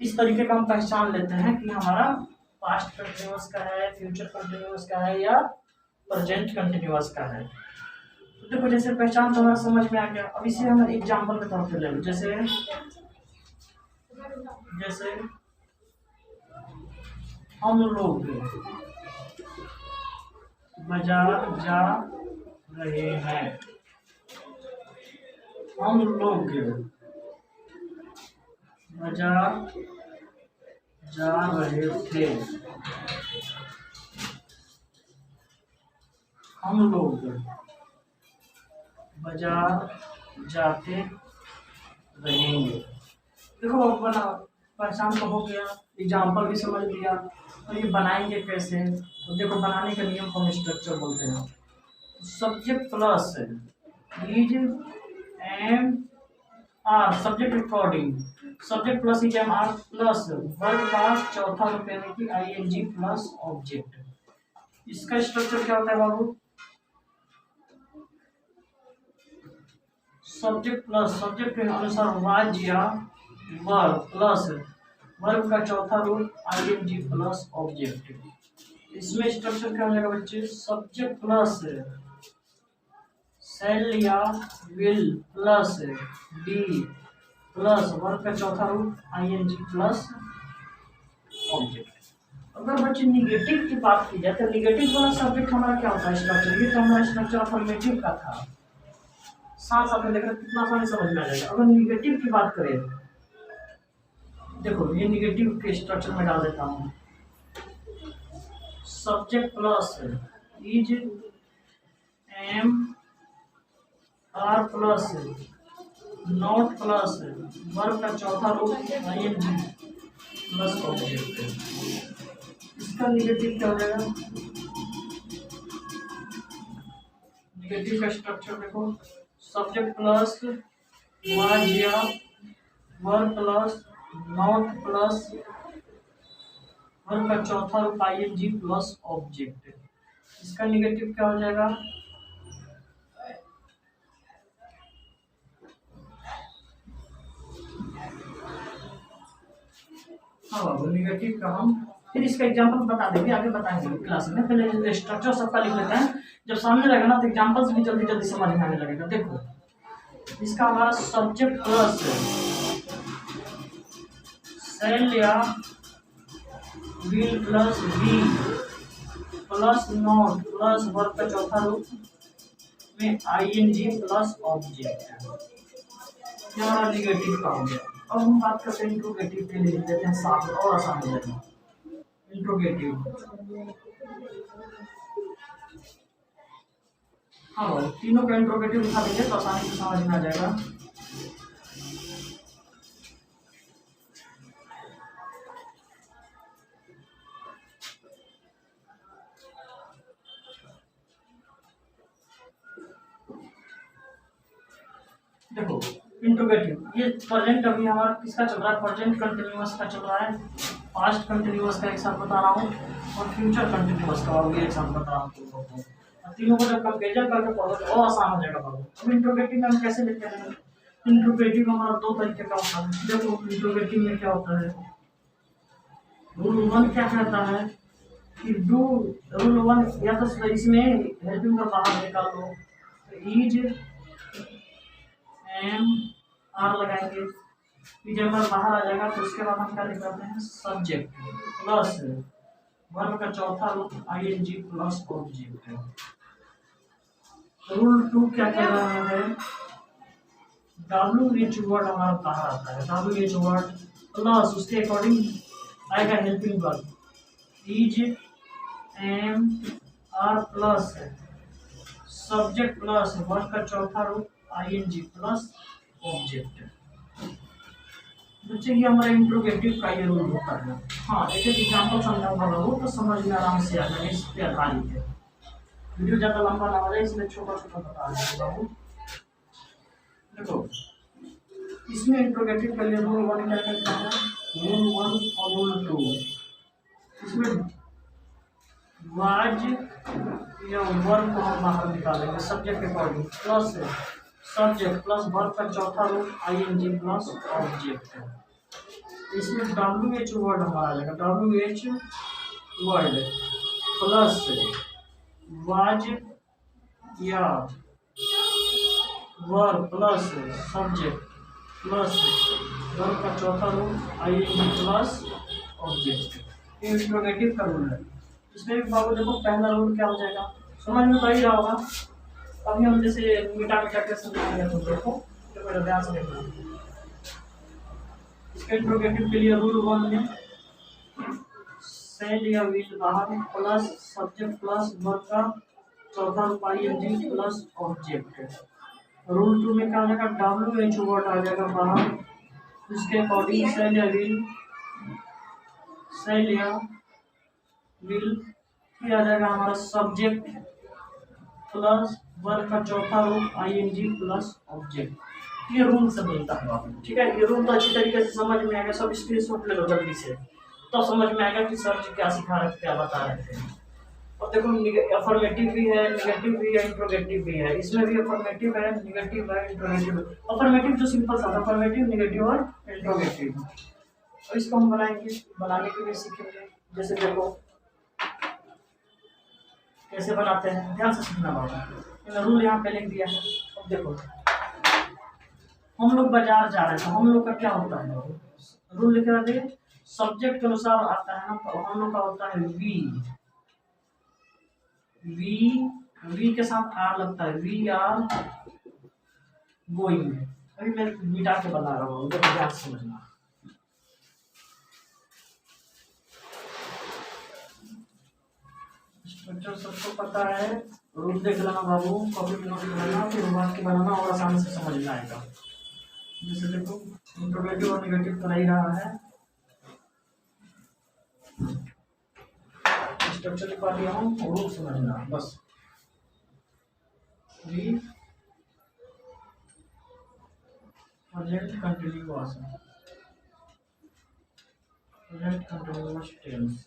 इस तरीके का हम पहचान लेते हैं कि हमारा पास्ट कंटिन्यूअस का है, फ्यूचर कंटिन्यूअस का है, या प्रेजेंट कंटिन्यूअस का है। तो देखो, जैसे पहचान तो हमारा समझ में आ गया। अब इसे हम एग्जाम्पल के तौर पे ले लो। जैसे हम लोग बाजार जा रहे हैं, हम लोग बाजार जा रहे थे, हम लोग बाजार जाते रहेंगे। देखो बना, पहचान तो हो गया, एग्जाम्पल भी समझ लिया। तो ये बनाएंगे कैसे? तो देखो, बनाने का नियम को हम स्ट्रक्चर बोलते हैं। Subject plus is am are, subject recording, subject plus is am are plus verb का चौथा रूप यानी कि आईएनजी प्लस ऑब्जेक्ट। इसका स्ट्रक्चर क्या होता है बाबू? सब्जेक्ट प्लस, सब्जेक्ट के अनुसार वाज्य या वर्ब प्लस वर्ब का चौथा रूप आईएनजी प्लस ऑब्जेक्ट। इसमें स्ट्रक्चर क्या हो जाएगा बच्चे? सब्जेक्ट प्लस शैल या will plus be plus verb का चौथा रूप आईएनजी प्लस ऑब्जेक्ट। अगर बच्चे निगेटिव की बात की जाए तो निगेटिव वाला सब्जेक्ट हमारा क्या होता है? स्ट्रक्चर। ये तो हमारा स्ट्रक्चर अफर्मेटिव का था। साथ साथ में देखना कितना आसानी समझ में आ जाएगा। अगर निगेटिव की बात करें, देखो ये निगेटिव के स्ट्रक्चर में डाल देता हूँ। Subject plus is am are plus not plus verb का चौथा रूप आईएनजी प्लस ऑब्जेक्ट। इसका निगेटिव क्या हो जाएगा? निगेटिव का स्ट्रक्चर देखो, subject plus was verb plus not plus verb का चौथा रूप आईएनजी प्लस ऑब्जेक्ट। इसका निगेटिव क्या हो जाएगा? हाँ बाबू, निगेटिव का हम फिर इसका एग्जांपल बता देंगे, आगे बताएंगे क्लास में। पहले स्ट्रक्चर सबका लिख लेते हैं, जब सामने रहेगा ना तो एग्जांपल्स भी जल्दी जल्दी समझ में आने लगेगा। देखो, इसका हमारा सब्जेक्ट प्लस शैल या will plus be plus not plus verb का चौथा रूप में आईएनजी प्लस ऑब्जेक्ट। ये हमारा निगेटिव का हो गया। अब हम बात करते हैं इंट्रोगेटिव के लिए, लिख देते हैं साथ और आसान हो जाएगा। इंट्रोगेटिव, हाँ भाई, तीनों का इंट्रोगेटिव लिखा देंगे तो आसानी से समझ में आ जाएगा। देखो इंट्रोगेटिव, ये प्रेजेंट अभी हमारा किसका चल रहा है, प्रेजेंट कंटिन्यूअस का चल रहा है, पास्ट कंटिन्यूअस का एक साथ बता रहा हूँ और फ्यूचर कंटिन्यूअस का भी एक साथ बता रहा हूँ तुम लोगों को। तीनों को जब कंपेरिजन करके पढ़ो तो और आसान हो जाएगा पढ़ो। अब इंट्रोगेटिव में हम कैसे लिखते हैं, इंट्रोगेटिव हमारा दो तरीके का होता है। देखो इंट्रोगेटिव में क्या होता है, रूल वन क्या कहता है कि डू, रूल वन या तो इसमें हेल्पिंग का बाहर निकाल दो, इज एम आर लगाएंगे, जब हमारा बाहर आ जाएगा तो उसके बाद हम क्या लिख करते हैं, सब्जेक्ट प्लस वर्ब का चौथा रूप आईएनजी प्लस ऑब्जेक्ट है। रूल टू क्या कह रहा है, WH वर्ड हमारा बाहर आता है, WH वर्ड प्लस उसके अकॉर्डिंग आएगा helping verb, is am are plus subject plus verb का चौथा रूप आईएनजी प्लस ऑब्जेक्ट। बच्चे ये हमारा इंट्रोगेटिव का ये रूल होता है। हाँ, एक एग्जाम्पल समझाऊंगा बाबू तो समझ में आराम से आ जाएगा, इस पे आधारित है। वीडियो ज़्यादा लंबा ना हो जाए इसलिए छोटा छोटा बता रहे हैं बाबू। देखो इसमें इंट्रोगेटिव के लिए रूल वन क्या कहता है, रूल वन और रूल टू, इसमें वाज या वर्ब को हम बाहर निकालेंगे सब्जेक्ट के according, plus subject plus verb का चौथा रूप आईएनजी प्लस ऑब्जेक्ट है। इसमें WH वर्ड हमारा आ जाएगा, WH वर्ड प्लस वाज या verb plus subject plus verb का चौथा रूप आईएनजी प्लस ऑब्जेक्ट। ये इंट्रोगेटिव का रूल है। इसमें भी बाबू देखो पहला रूल क्या हो जाएगा, समझ में तो ही रहा होगा। अभी हम जैसे मीठा मीठा के समझाएंगे तो देखो तो मेरा ध्यान से देखना। इसके इंट्रोगेटिव के लिए रूल वन में सेल या विल बाहर प्लस सब्जेक्ट प्लस वर्ब का चौथा रूप आईएनजी प्लस ऑब्जेक्ट है। रूल टू में क्या हो जाएगा, WH वर्ड आ जाएगा बाहर, इसके अकॉर्डिंग सेल या विल, सेल या विल फिर आ जाएगा हमारा सब्जेक्ट प्लस वर्ब का चौथा रूप आईएनजी प्लस ऑब्जेक्ट। ये रूल से मिलता है, ठीक है। ये रूल तो अच्छी तरीके से समझ में आएगा, सब स्क्रीनशॉट ले लो जल्दी से, तो समझ में आएगा कि सर जी क्या सिखा रहे थे, क्या बता रहे थे। और देखो अफर्मेटिव भी है, निगेटिव भी है, इंट्रोगेटिव भी है। इसमें भी अफर्मेटिव है, निगेटिव है, इंट्रोगेटिव। अफर्मेटिव जो सिंपल सा, अफर्मेटिव, निगेटिव और इंट्रोगेटिव। और इसको हम बनाएंगे, बनाने के लिए सीखेंगे। जैसे देखो कैसे बनाते हैं, ध्यान से सीखना बाबा। मैंने रूल यहाँ पे लिख दिया है। अब देखो हम लोग बाजार जा रहे थे, हम लोग का क्या होता है, रूल लिख रहे थे सब्जेक्ट के अनुसार आता है ना, तो हम लोग का होता है वी, वी के साथ आर लगता है, वी आर गोइंग। अभी मैं मिटा के बना रहा हूँ, देखो ध्यान से समझना। स्ट्रक्चर सबको पता है, रूल देख लेना बाबू, कॉपी में नोट करना, फिर बात के बनाना और आसानी से समझ में आएगा। जैसे देखो इंट्रोगेटिव और नेगेटिव तो नहीं रहा है, स्ट्रक्चर लिखवा दिया हूँ, रूल समझना बस। वी present continuous, present continuous tense,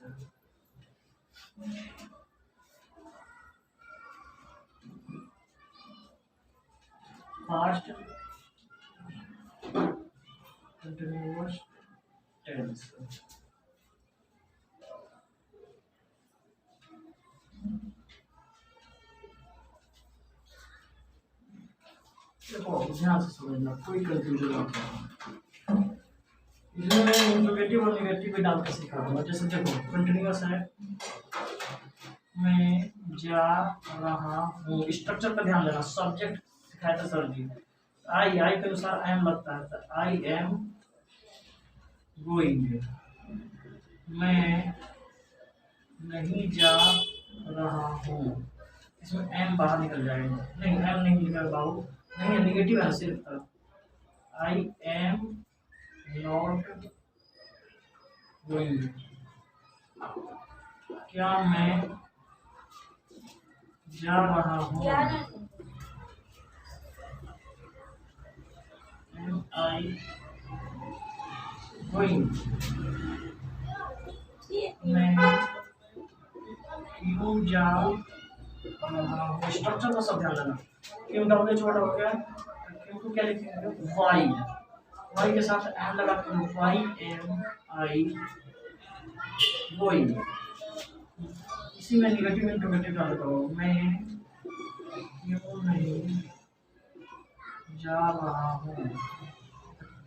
past continuous tense, देखो ध्यान से समझना, कोई कंफ्यूजन मत करना। इसमें मैं इंट्रोगेटिव और नेगेटिव भी डाल के सिखा दूंगा। जैसे देखो कंटिन्यूअस है, मैं जा रहा हूँ, स्ट्रक्चर पर ध्यान देना। सब्जेक्ट सिखाया था सर जी, आई के अनुसार एम लगता है, तो आई एम गोइंग, मैं नहीं जा रहा हूँ, इसमें एम बाहर निकल जाएगा, नहीं एम नहीं निकल बाबू, नहीं है निगेटिव है सिर्फ, आई एम नॉट गोइंग, क्या मैं जा रहा हूँ, एम आई गोइंग, मैं क्यों जा रहा हूँ। स्ट्रक्चर का सब ध्यान देना, क्यों डबल छोटा हो गया, क्यों को क्या लिखेंगे वाई, वाई के साथ एम लगाते हैं, वाई एम आई गोइंग, इसी में निगेटिव इंटरोगेटिव डाल दो, मैं क्यों नहीं जा रहा हूँ,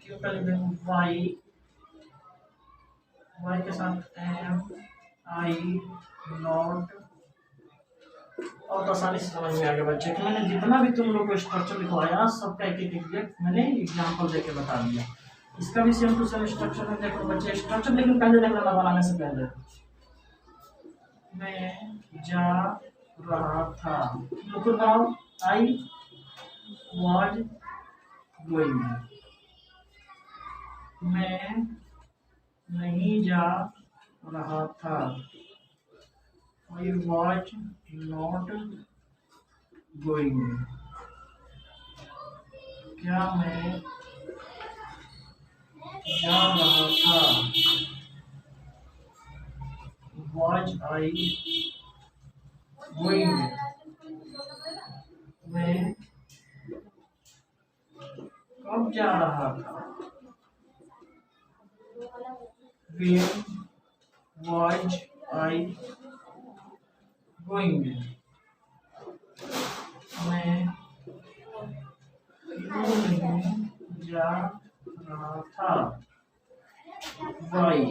क्यों का लिख दें वाई, वाई के साथ एम आई नॉट, और आसानी से समझ में आ गया बच्चे कि मैंने जितना भी तुम लोग को स्ट्रक्चर लिखवाया सबका एक एक मैंने एग्जांपल देके बता दिया। इसका भी सेम टू सेम स्ट्रक्चर है, देखो बच्चे स्ट्रक्चर लेकिन पहले देख लेना बनाने से पहले, मैं जा रहा था, look now I was going, मैं नहीं जा रहा था, I was not going, क्या मैं जा रहा था, was I going, मैं कब जा रहा था, when was I गोइंग, मैं क्यों नहीं जा रहा था, why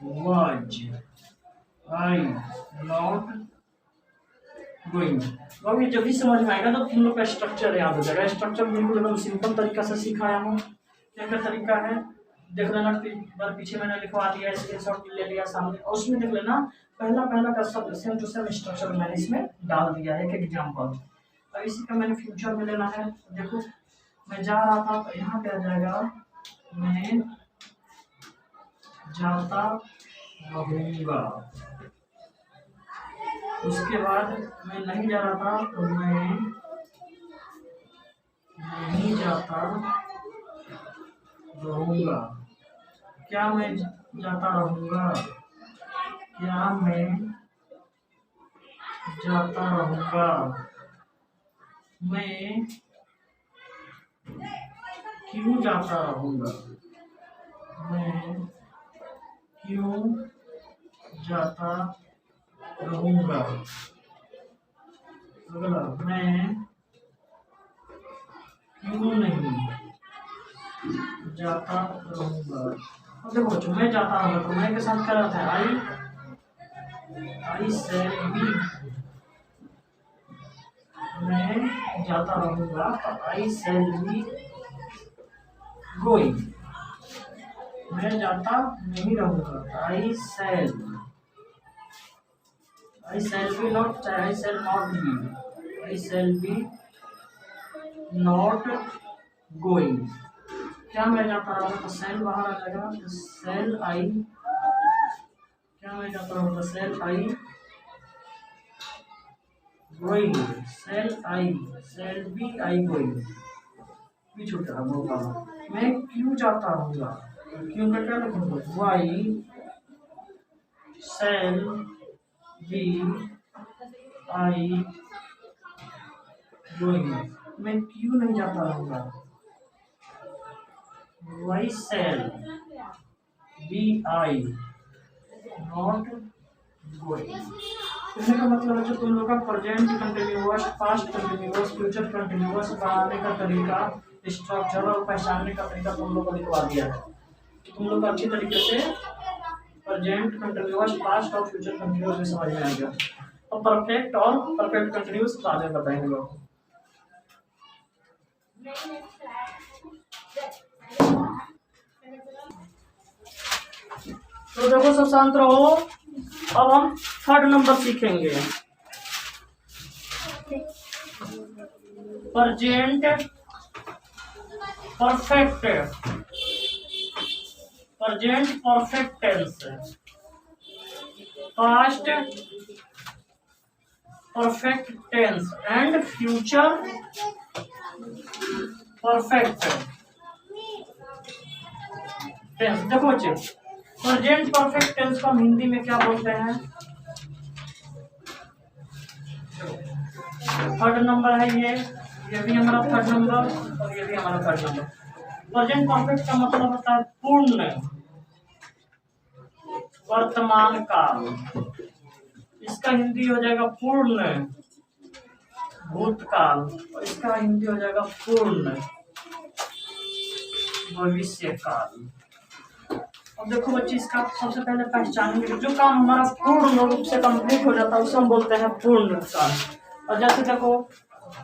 was I not going. अब ये जब भी समझ में आएगा तो तुम लोग का स्ट्रक्चर याद हो जाएगा। स्ट्रक्चर बिल्कुल एकदम सिंपल तरीका से सिखाया हूँ। क्या क्या तरीका है देख लेना, बार पीछे मैंने लिखवा दिया, स्क्रीनशॉट ले लिया सामने, और उसमें देख लेना पहला का सब सेम टू सेम स्ट्रक्चर मैंने इसमें डाल दिया है, एक एग्जांपल। अब इसी का मैंने फ्यूचर में लेना है, देखो मैं जा रहा था तो यहाँ पे आ जाएगा मैं जाता रहूँगा, उसके बाद मैं नहीं जा रहा था तो मैं नहीं जाता रहूँगा, क्या मैं जाता रहूँगा, क्या मैं जाता रहूँगा, मैं क्यों जाता रहूँगा, मैं क्यों जाता रहूँगा, अगला मैं क्यों नहीं जाता रहूँगा। देखो बच्चों मैं जाता रहूँगा तो मैं के साथ क्या रहता है आई शैल बी, मैं जाता रहूँगा तो आई शैल बी गोइंग, मैं जाता नहीं रहूँगा I shall be not, I shall not be, I shall be not going, क्या मैं जाता रहूँगा तो शैल बाहर आ जाएगा, तो शैल आई, क्या मैं जाता रहूँगा shall I going, shall be I going, भी छूटा बोलता हूँ। मैं क्यों जाता रहूँगा, क्यों का क्या लिखूँगा why shall be I going, मैं क्यों नहीं जाता रहूँगा, why shall be I not going. कहने का मतलब है जो तुम लोग का present continuous, past continuous, future continuous बनाने का तरीका, स्ट्रक्चर और पहचानने का तरीका तुम लोग को लिखवा दिया है। तुम लोग अच्छी तरीके से प्रेजेंट कंटिन्यूअस, पास्ट और फ्यूचर कंटिन्यूअस में समझ में आएगा। और परफेक्ट और परफेक्ट कंटिन्यूअस बाद में बताएंगे लोग। तो देखो सब शांत रहो। अब हम थर्ड नंबर सीखेंगे। Present perfect tense, past perfect tense and future perfect tense. देखो बच्चे, प्रेजेंट परफेक्ट टेंस को हम हिंदी में क्या बोलते हैं? थर्ड नंबर है ये भी हमारा थर्ड नंबर और ये भी हमारा थर्ड नंबर। प्रेजेंट परफेक्ट का मतलब होता है पूर्ण वर्तमान काल। इसका हिंदी हो जाएगा पूर्ण भूतकाल और इसका हिंदी हो जाएगा पूर्ण भविष्य काल। अब देखो बच्चे, इसका सबसे पहले पहचानेंगे जो काम हमारा पूर्ण रूप से कंप्लीट हो जाता है उसे हम बोलते हैं पूर्ण काल। और जैसे देखो,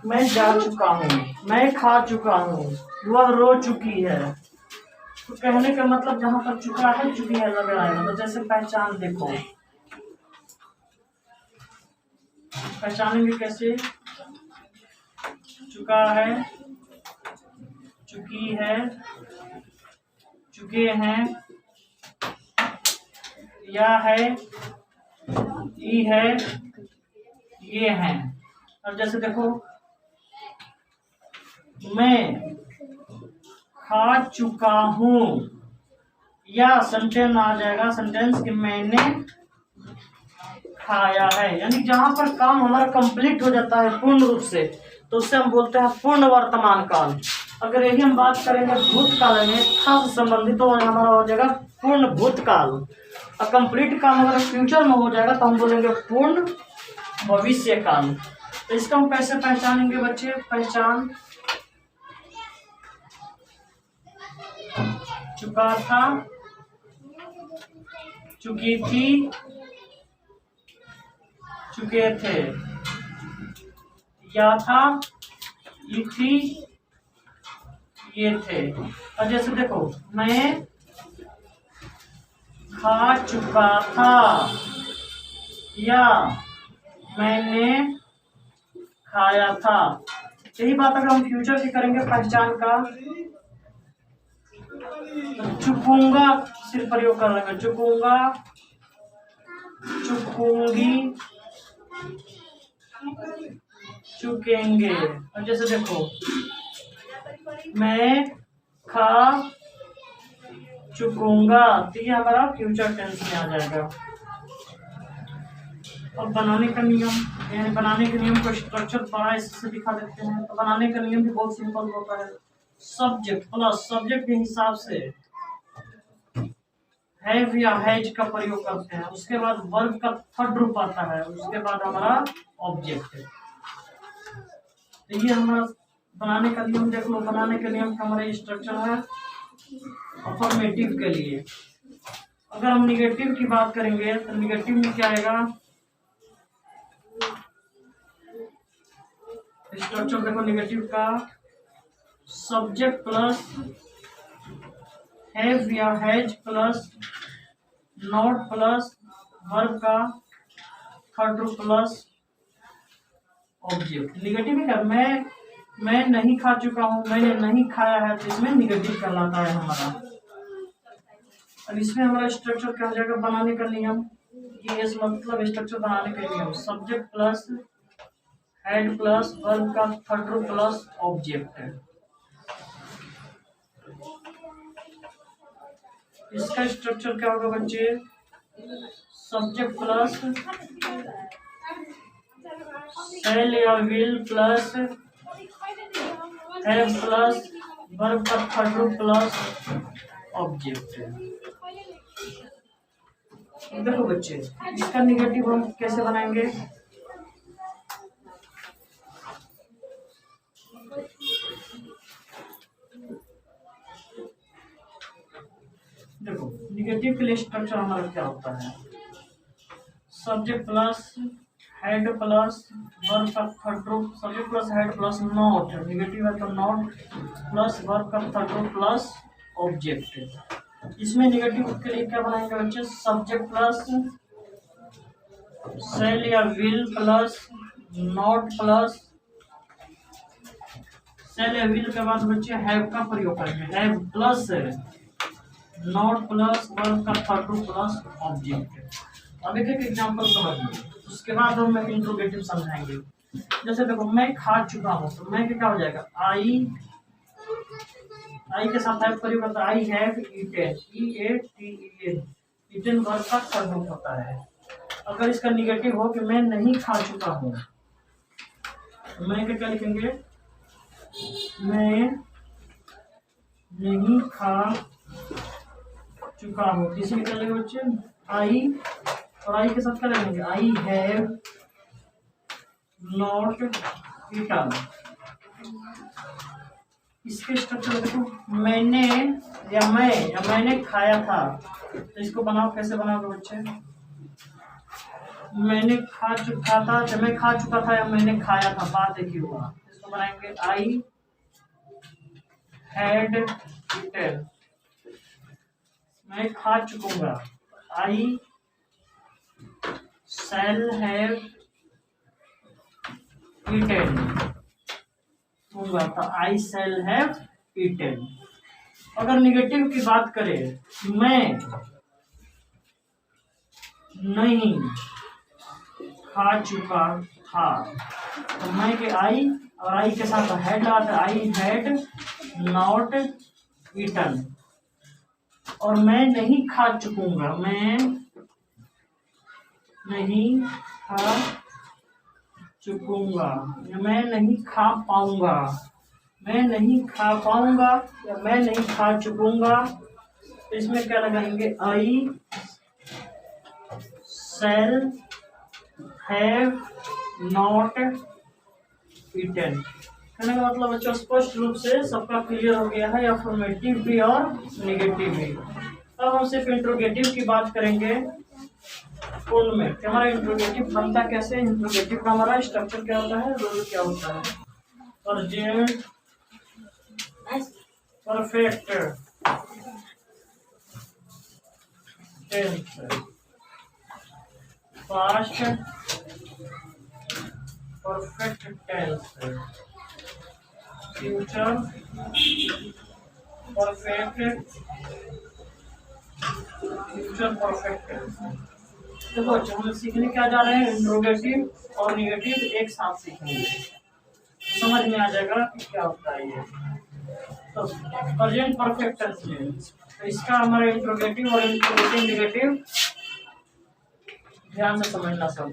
मैं जा चुका हूँ, मैं खा चुका हूँ, वह रो चुकी है। तो कहने का मतलब जहां पर चुका है चुकी है लग रहा है। तो जैसे पहचान देखो, पहचानेंगे कैसे? चुका है, चुकी है, चुके हैं, या है, ई है, ये हैं। अब जैसे देखो, मैं खा चुका हूँ, या सेंटेंस आ जाएगा सेंटेंस कि मैंने खाया है। यानी जहां पर काम हमारा कंप्लीट हो जाता है पूर्ण रूप से तो उससे हम बोलते हैं पूर्ण वर्तमान काल। अगर यही हम बात करेंगे भूतकाल में था से संबंधित तो हमारा हो जाएगा पूर्ण भूतकाल। और कंप्लीट काम अगर फ्यूचर में हो जाएगा तो हम बोलेंगे पूर्ण भविष्य काल। तो इसको हम कैसे पहचानेंगे बच्चे? पहचान, चुका था, चुकी थी, चुके थे, या था, ये थी, ये थे। और जैसे देखो, मैं खा चुका था, या मैंने खाया था। यही बात अगर हम फ्यूचर की करेंगे पहचान का, तो चुकूंगा सिर्फ प्रयोग कर लेंगे, चुकूंगा, चुकूंगी, चुकेंगे। और जैसे देखो, मैं खा चुकूंगा, तो ये हमारा फ्यूचर टेंस में आ जाएगा। और बनाने का नियम, यानी बनाने के नियम को स्ट्रक्चर बड़ा इससे दिखा देते हैं। तो बनाने का नियम भी बहुत सिंपल होता है। सब्जेक्ट प्लस सब्जेक्ट के हिसाब से हैव या हैज का प्रयोग करते हैं। उसके बाद वर्ब का थर्ड रूप आता है, उसके बाद हमारा ऑब्जेक्ट है। तो ये हमारा बनाने का नियम देख लो। बनाने के नियम का हमारा स्ट्रक्चर है अफर्मेटिव के लिए। अगर हम निगेटिव की बात करेंगे तो निगेटिव में क्या आएगा? स्ट्रक्चर देखो निगेटिव का, सब्जेक्ट प्लस हैव या has plus not plus verb का थर्ड रूप प्लस ऑब्जेक्ट। निगेटिव में क्या? मैं नहीं खा चुका हूँ, मैंने नहीं खाया है, तो इसमें निगेटिव कहलाता है हमारा। और इसमें हमारा स्ट्रक्चर क्या हो जाएगा? बनाने का नियम। ये इस मतलब स्ट्रक्चर बनाने का नियम, subject plus had plus verb का थर्ड रूप प्लस ऑब्जेक्ट है। इसका स्ट्रक्चर क्या होगा बच्चे? सब्जेक्ट प्लस शैल या will plus have plus verb का थर्ड रूप प्लस ऑब्जेक्ट है। देखो बच्चे, इसका निगेटिव हम कैसे बनाएंगे? देखो निगेटिव के लिए स्ट्रक्चर हमारा क्या होता है? Subject plus had plus verb का थर्ड रूप, subject plus had plus not, negative है तो नॉट प्लस वर्ब का थर्ड रूप प्लस ऑब्जेक्ट। इसमें निगेटिव के लिए क्या बनाएंगे बच्चे? सब्जेक्ट प्लस शैल या will plus not plus shall या विल के बाद बच्चे हैव का प्रयोग करेंगे। Have plus not plus verb का थर्ड रूप प्लस ऑब्जेक्ट। अब एक एक एग्जांपल समझिए, उसके बाद हम इंट्रोगेटिव समझाएंगे। जैसे देखो मैं खा चुका हूँ, तो मैं क्या हो जाएगा, आई के साथ हैव प्रयोग करता है। I have eaten, EATEN, eaten verb का थर्ड रूप होता है। अगर इसका निगेटिव हो कि मैं नहीं खा चुका हूँ, तो मैं क्या लिखेंगे, मैं नहीं खा चुका हूँ। किसी भी चलेगा बच्चे, आई और आई के साथ क्या लगेंगे, आई हैव नॉट ईटन। इसके स्ट्रक्चर देखो, मैंने या मैंने खाया था, तो इसको बनाओ, कैसे बनाओगे बच्चे, मैंने खा चुका था, जब मैं खा चुका था या मैंने खाया था, बात एक ही हुआ। इसको बनाएंगे आई हैड ईटन, मैं खा चुकूंगा। आई शैल हैव ईटन होगा, तो आई शैल हैव ईटन। अगर निगेटिव की बात करें, मैं नहीं खा चुका था, तो मैं के आई और आई के साथ हैड आता, आई हैड नॉट ईटन। और मैं नहीं खा चुकूंगा, मैं नहीं खा चुकूंगा, मैं नहीं खा पाऊंगा, मैं नहीं खा पाऊंगा या मैं नहीं खा चुकूंगा। तो इसमें क्या लगाएंगे, आई शैल हैव नॉट ईटन। कहने का मतलब बच्चों स्पष्ट रूप से सबका क्लियर हो गया है, अफर्मेटिव भी और निगेटिव भी। अब हम सिर्फ इंट्रोगेटिव की बात करेंगे पूर्ण में कि हमारा इंट्रोगेटिव बनता कैसे, इंट्रोगेटिव का हमारा स्ट्रक्चर क्या होता है, रोल क्या होता है। Present perfect tense, past perfect tense, future perfect tense. देखो बच्चों, हम सीखने क्या जा रहे हैं, इंट्रोगेटिव और निगेटिव एक साथ सीखेंगे, समझ में आ जाएगा कि क्या होता है ये। तो प्रेजेंट परफेक्ट टेंस में तो इसका हमारा इंट्रोगेटिव और इंट्रोगेटिव निगेटिव ध्यान से समझना सब।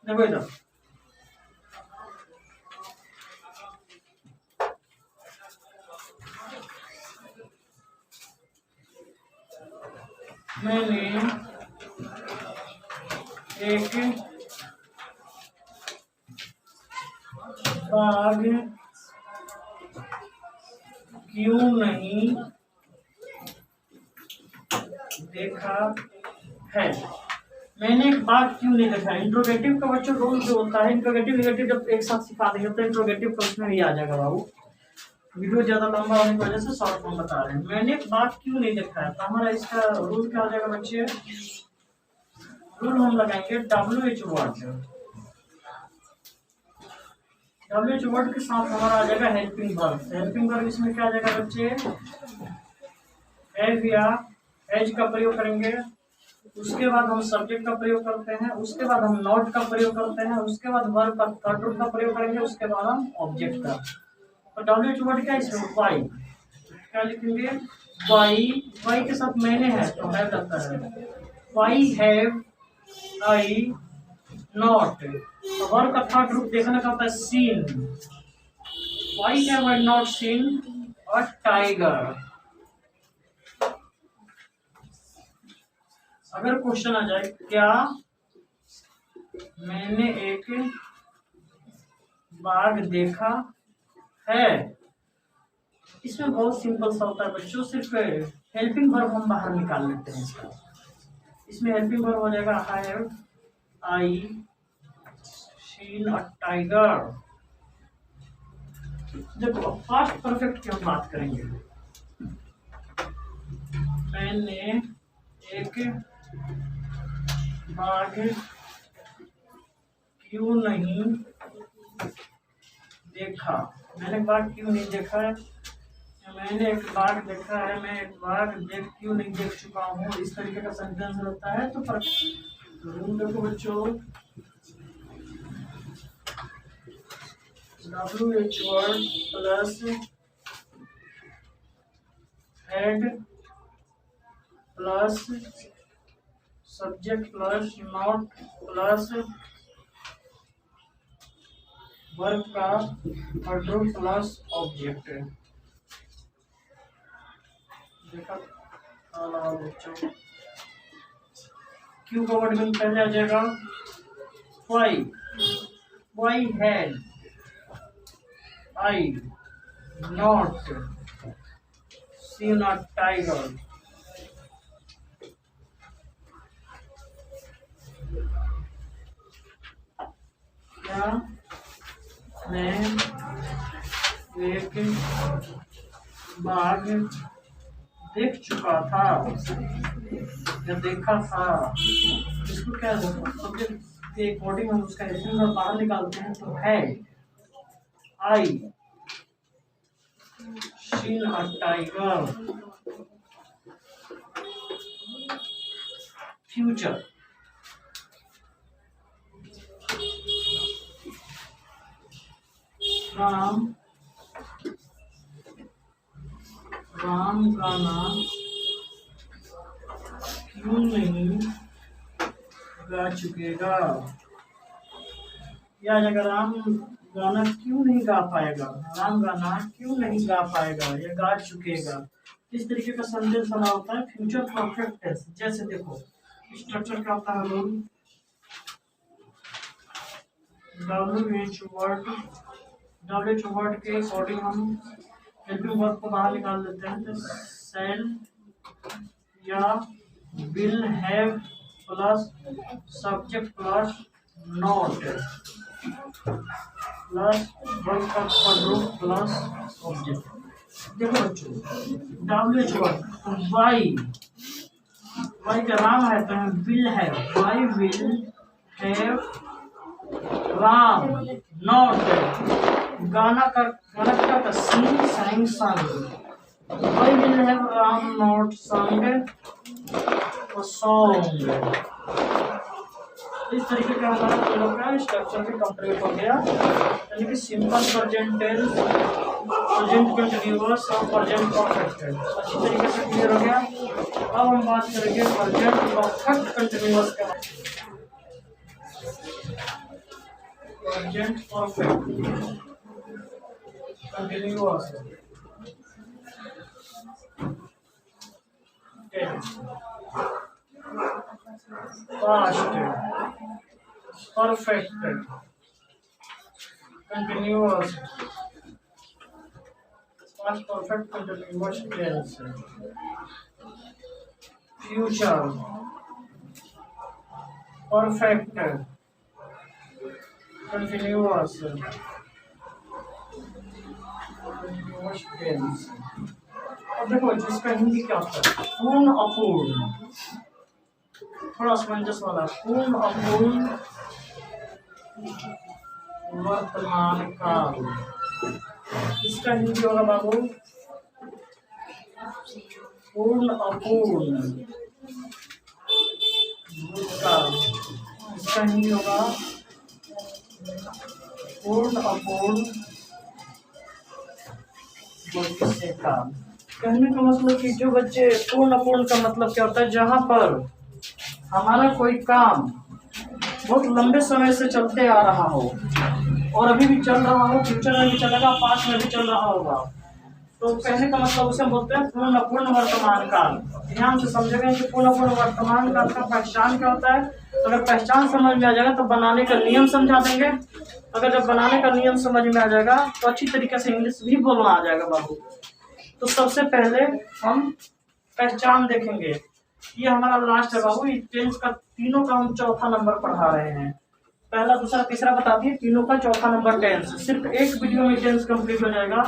देखो इधर, मैंने एक बाघ क्यों नहीं देखा है। मैंने एक बाघ क्यों नहीं देखा। इंट्रोगेटिव का बच्चों रोल जो होता है, इंट्रोगेटिव निगेटिव जब एक साथ सिखा देंगे तो इंट्रोगेटिव प्रश्न ही आ जाएगा बाबू। वीडियो ज्यादा लंबा होने की वजह से शॉर्ट में बता रहे हैं। मैंने एक बाघ क्यों नहीं देखा है, तो हमारा इसका रूल क्या हो जाएगा बच्चे, रूल हम लगाएंगे WH वर्ड। WH वर्ड के साथ हमारा आ जाएगा हेल्पिंग वर्ब। हेल्पिंग वर्ब इसमें क्या आ जाएगा बच्चे, हैव या हैज का प्रयोग करेंगे, उसके बाद हम सब्जेक्ट का प्रयोग करते हैं, उसके बाद हम नॉट का प्रयोग करते हैं, उसके बाद वर्ब का थर्ड रूप का प्रयोग करेंगे, उसके बाद हम ऑब्जेक्ट का। तो WH वर्ड क्या है इसमें, वाई, क्या लिखेंगे, वाई के साथ मैंने है तो हैव लगता है, why have I not. Verb का थर्ड रूप देखने का होता है seen, why have I not seen a tiger. अगर क्वेश्चन आ जाए क्या मैंने एक बाघ देखा है, इसमें बहुत सिंपल सा होता है बच्चों, सिर्फ हेल्पिंग वर्ब हम बाहर निकाल लेते हैं इसका। इसमें हेल्पिंग वर्ब हो जाएगा have I seen a tiger. देखो पास्ट परफेक्ट की हम बात करेंगे, मैंने एक बाघ क्यों नहीं देखा। मैंने बाघ क्यों नहीं देखा है? मैंने एक बाघ देखा है, मैं एक बाघ क्यों नहीं देख चुका हूँ, इस तरीके का सेंटेंस रहता है। तो देखो बच्चों, WH word plus had plus subject plus not plus verb का वर्ब प्लस ऑब्जेक्ट। देखा बच्चों, क्यू का वर्ड में पहले आ जाएगा why had I not seen a tiger. क्या मैं एक बाघ देख चुका था या देखा था? इसको क्या सब्जेक्ट के अकॉर्डिंग हम उसका एसेंस बाहर निकालते हैं। तो है I seen a tiger. Future Ram गाना क्यों नहीं गा चुकेगा? या अगर राम गाना क्यों नहीं गा पाएगा, राम गाना क्यों नहीं गा पाएगा या गा चुकेगा। इस तरीके का सेंटेंस बना होता है फ्यूचर परफेक्ट टेंस। जैसे देखो स्ट्रक्चर क्या होता है, रूल WH वर्ड के अकॉर्डिंग हम हेल्पिंग वर्ब को बाहर निकाल देते हैं। तो सेल या will have plus subject plus not plus verb का रूप प्लस ऑब्जेक्ट। देखो बच्चों, WH वर्ड वाई का राम है तो will have, why will have Ram not गाना का सिंग sang sung। Why will have Ram not sung a song? इस तरीके का हमारा दोनों का स्ट्रक्चर भी कंप्लीट हो गया। यानी कि simple present tense, present continuous और प्रेजेंट परफेक्ट टेंस अच्छी तरीके से क्लियर हो गया। अब हम बात करेंगे प्रेजेंट परफेक्ट कंटिन्यूअस का। Present perfect continuous tense, past perfect continuous, past perfect continuous tense, future perfect continuous tense. अब देखो जिसका हिंदी क्या होता है, पूर्ण अपूर्ण, थोड़ा असमंजस वाला, पूर्ण अपूर्ण वर्तमान काल। इसका हिंदी होगा बाबू पूर्ण अपूर्ण भूतकाल। इसका हिंदी होगा पूर्ण अपूर्ण भविष्य काल। कहने का मतलब कि जो बच्चे पूर्ण अपूर्ण का मतलब क्या होता है, जहाँ पर हमारा कोई काम बहुत लंबे समय से चलते आ रहा हो और अभी भी चल रहा हो, फ्यूचर में भी चलेगा, पास्ट में भी चल रहा होगा, तो कहने का मतलब उसे बोलते हैं पूर्ण अपूर्ण वर्तमान काल। ध्यान से समझेंगे कि पूर्ण अपूर्ण वर्तमान काल का पहचान क्या होता है। तो अगर पहचान समझ में आ जाएगा तो बनाने का नियम समझा देंगे। अगर जब बनाने का नियम समझ में आ जाएगा तो अच्छी तरीके से इंग्लिश भी बोलना आ जाएगा बाबू। तो सबसे पहले हम पहचान देखेंगे। ये हमारा लास्ट है बाबू। ये टेंस का तीनों का हम चौथा नंबर पढ़ा रहे हैं। पहला दूसरा तीसरा बता दिए, तीनों का चौथा नंबर टेंस। सिर्फ एक वीडियो में टेंस कंप्लीट हो जाएगा।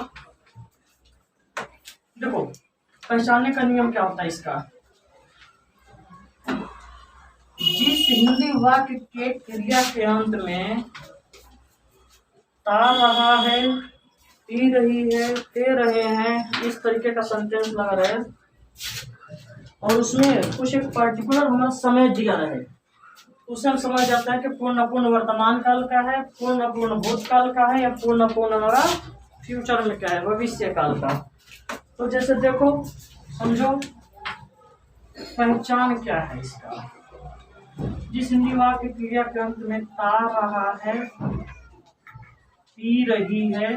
देखो पहचानने का नियम क्या होता है इसका, जिस हिंदी वाक्य के क्रिया के अंत में ता रहा है, पी रही है, दे रहे हैं, इस तरीके का सेंटेंस लगा रहे और उसमें कुछ एक पर्टिकुलर हमारा समय दिया रहे, उससे हम समझ जाता है कि पूर्ण अपूर्ण वर्तमान काल का है, पूर्ण अपूर्ण भूतकाल का है, या पूर्ण अपूर्ण हमारा फ्यूचर में क्या है, भविष्य काल का। तो जैसे देखो, समझो पहचान क्या है इसका। जिस हिंदी वाक्य क्रिया के अंत में ता रहा है, पी रही है,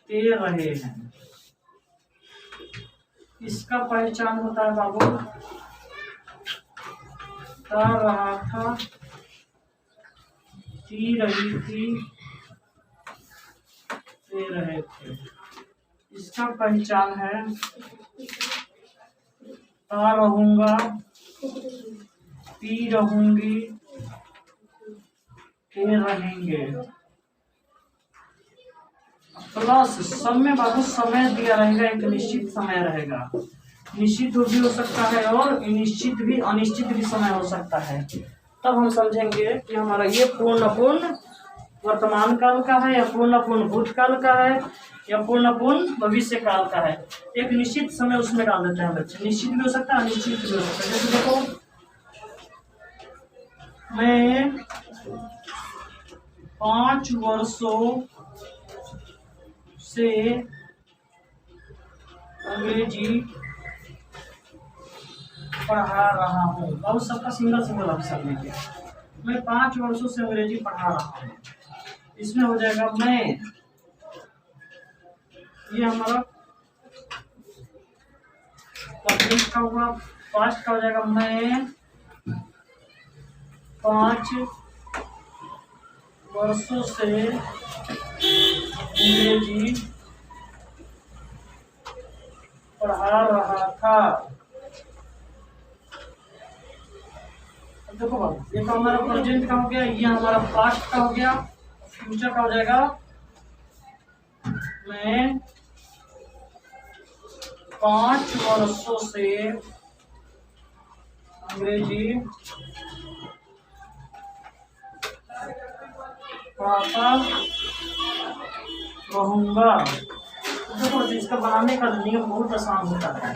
दे रहे हैं, इसका पहचान होता है बाबू ता रहा था, पी रही थी, दे रहे थे। इसका पहचान है ता रहूंगा, पी रहूंगी, दे रहेंगे। प्लस समय बाबू समय दिया रहेगा, एक निश्चित समय रहेगा, निश्चित भी हो सकता है और निश्चित भी अनिश्चित भी समय हो सकता है। तब हम समझेंगे कि हमारा ये पूर्ण अपूर्ण वर्तमान काल का है, या पूर्ण अपूर्ण भूतकाल का है, या पूर्ण अपूर्ण भविष्य काल का है। एक निश्चित समय उसमें डाल देते हैं बच्चे, निश्चित भी हो सकता है, अनिश्चित भी हो सकता है। जैसे देखो, मैं 5 वर्षों से अंग्रेजी पढ़ा रहा हूँ। बहुत सबका सिंगल सिंगल अक्षर लेके, मैं 5 वर्षों से अंग्रेजी पढ़ा रहा हूँ। इसमें हो जाएगा मैं, ये हमारा पब्लिक का हुआ, पास्ट का हो जाएगा मैं 5 वर्षों से अंग्रेजी पढ़ा रहा था। देखो बाबू, ये तो हमारा प्रेजेंट का हो गया, ये हमारा पास्ट का हो गया, फ्यूचर का हो जाएगा मैं 5 वर्षों से अंग्रेजी पढ़ाता रहूंगा। देखो, इसका बनाने का नियम बहुत आसान होता है।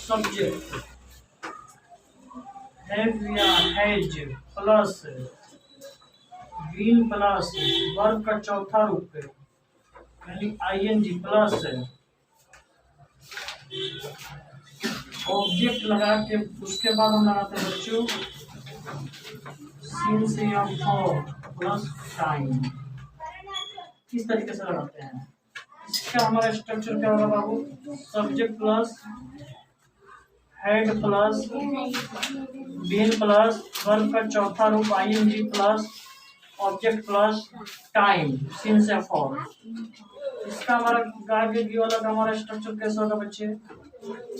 सब्जेक्ट हैव या has plus been plus verb का चौथा रूप यानी आईएनजी प्लस ऑब्जेक्ट लगा के उसके बाद हम लगाते हैं बच्चों सीन से या फॉर प्लस टाइम। किस तरीके से लगाते हैं, इसका हमारा स्ट्रक्चर क्या होगा बाबू, subject plus had plus been plus verb का चौथा रूप ING plus object plus time since से फॉर। इसका हमारा गार्ड वाला का हमारा स्ट्रक्चर कैसा होगा बच्चे,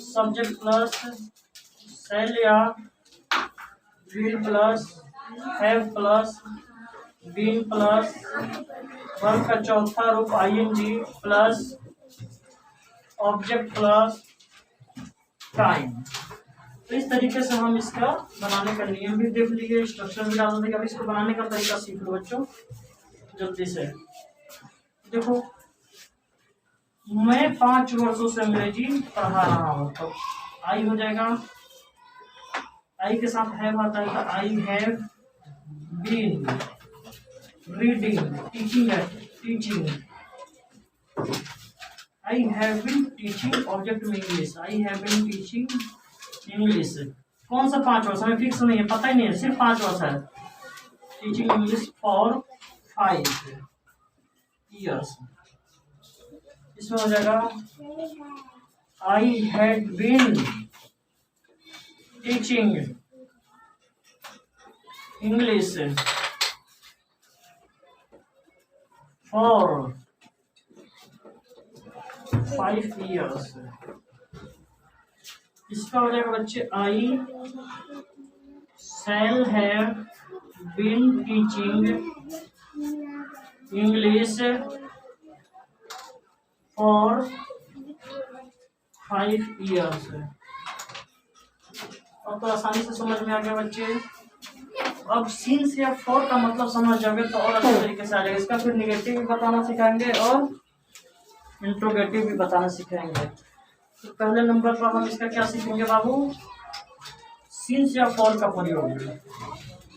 सब्जेक्ट प्लस सेल या will plus have plus been plus verb का चौथा रूप ING plus object plus time. तो इस तरीके से हम इसका बनाने का नियम भी देख लिए, स्ट्रक्चर भी डाल देंगे। अब इसको बनाने का तरीका सीख लो बच्चों जल्दी से। देखो, मैं 5 वर्षों से अंग्रेजी पढ़ा रहा हूँ, तो आई हो जाएगा, आई के साथ हैव आता है, तो I have been reading teaching I have been teaching object में English, I have been teaching English. कौन सा 5 वर्ष हमें फिक्स नहीं है, पता ही नहीं है, सिर्फ 5 वर्ष है। Teaching English for 5 years। इसमें हो जाएगा I had been teaching English for 5 years। इसका हो जाएगा बच्चे I shall have been teaching English for 5 years। और तो आसानी से समझ में आ गया बच्चे। अब सिंस या फॉर का मतलब समझ जाओगे तो और अच्छे तरीके से आ जाएगा। इसका फिर निगेटिव भी बताना सिखाएंगे और इंट्रोगेटिव भी बताना सिखाएंगे। तो पहले नंबर पर हम इसका क्या सीखेंगे बाबू, सिंस या फॉर का प्रयोग।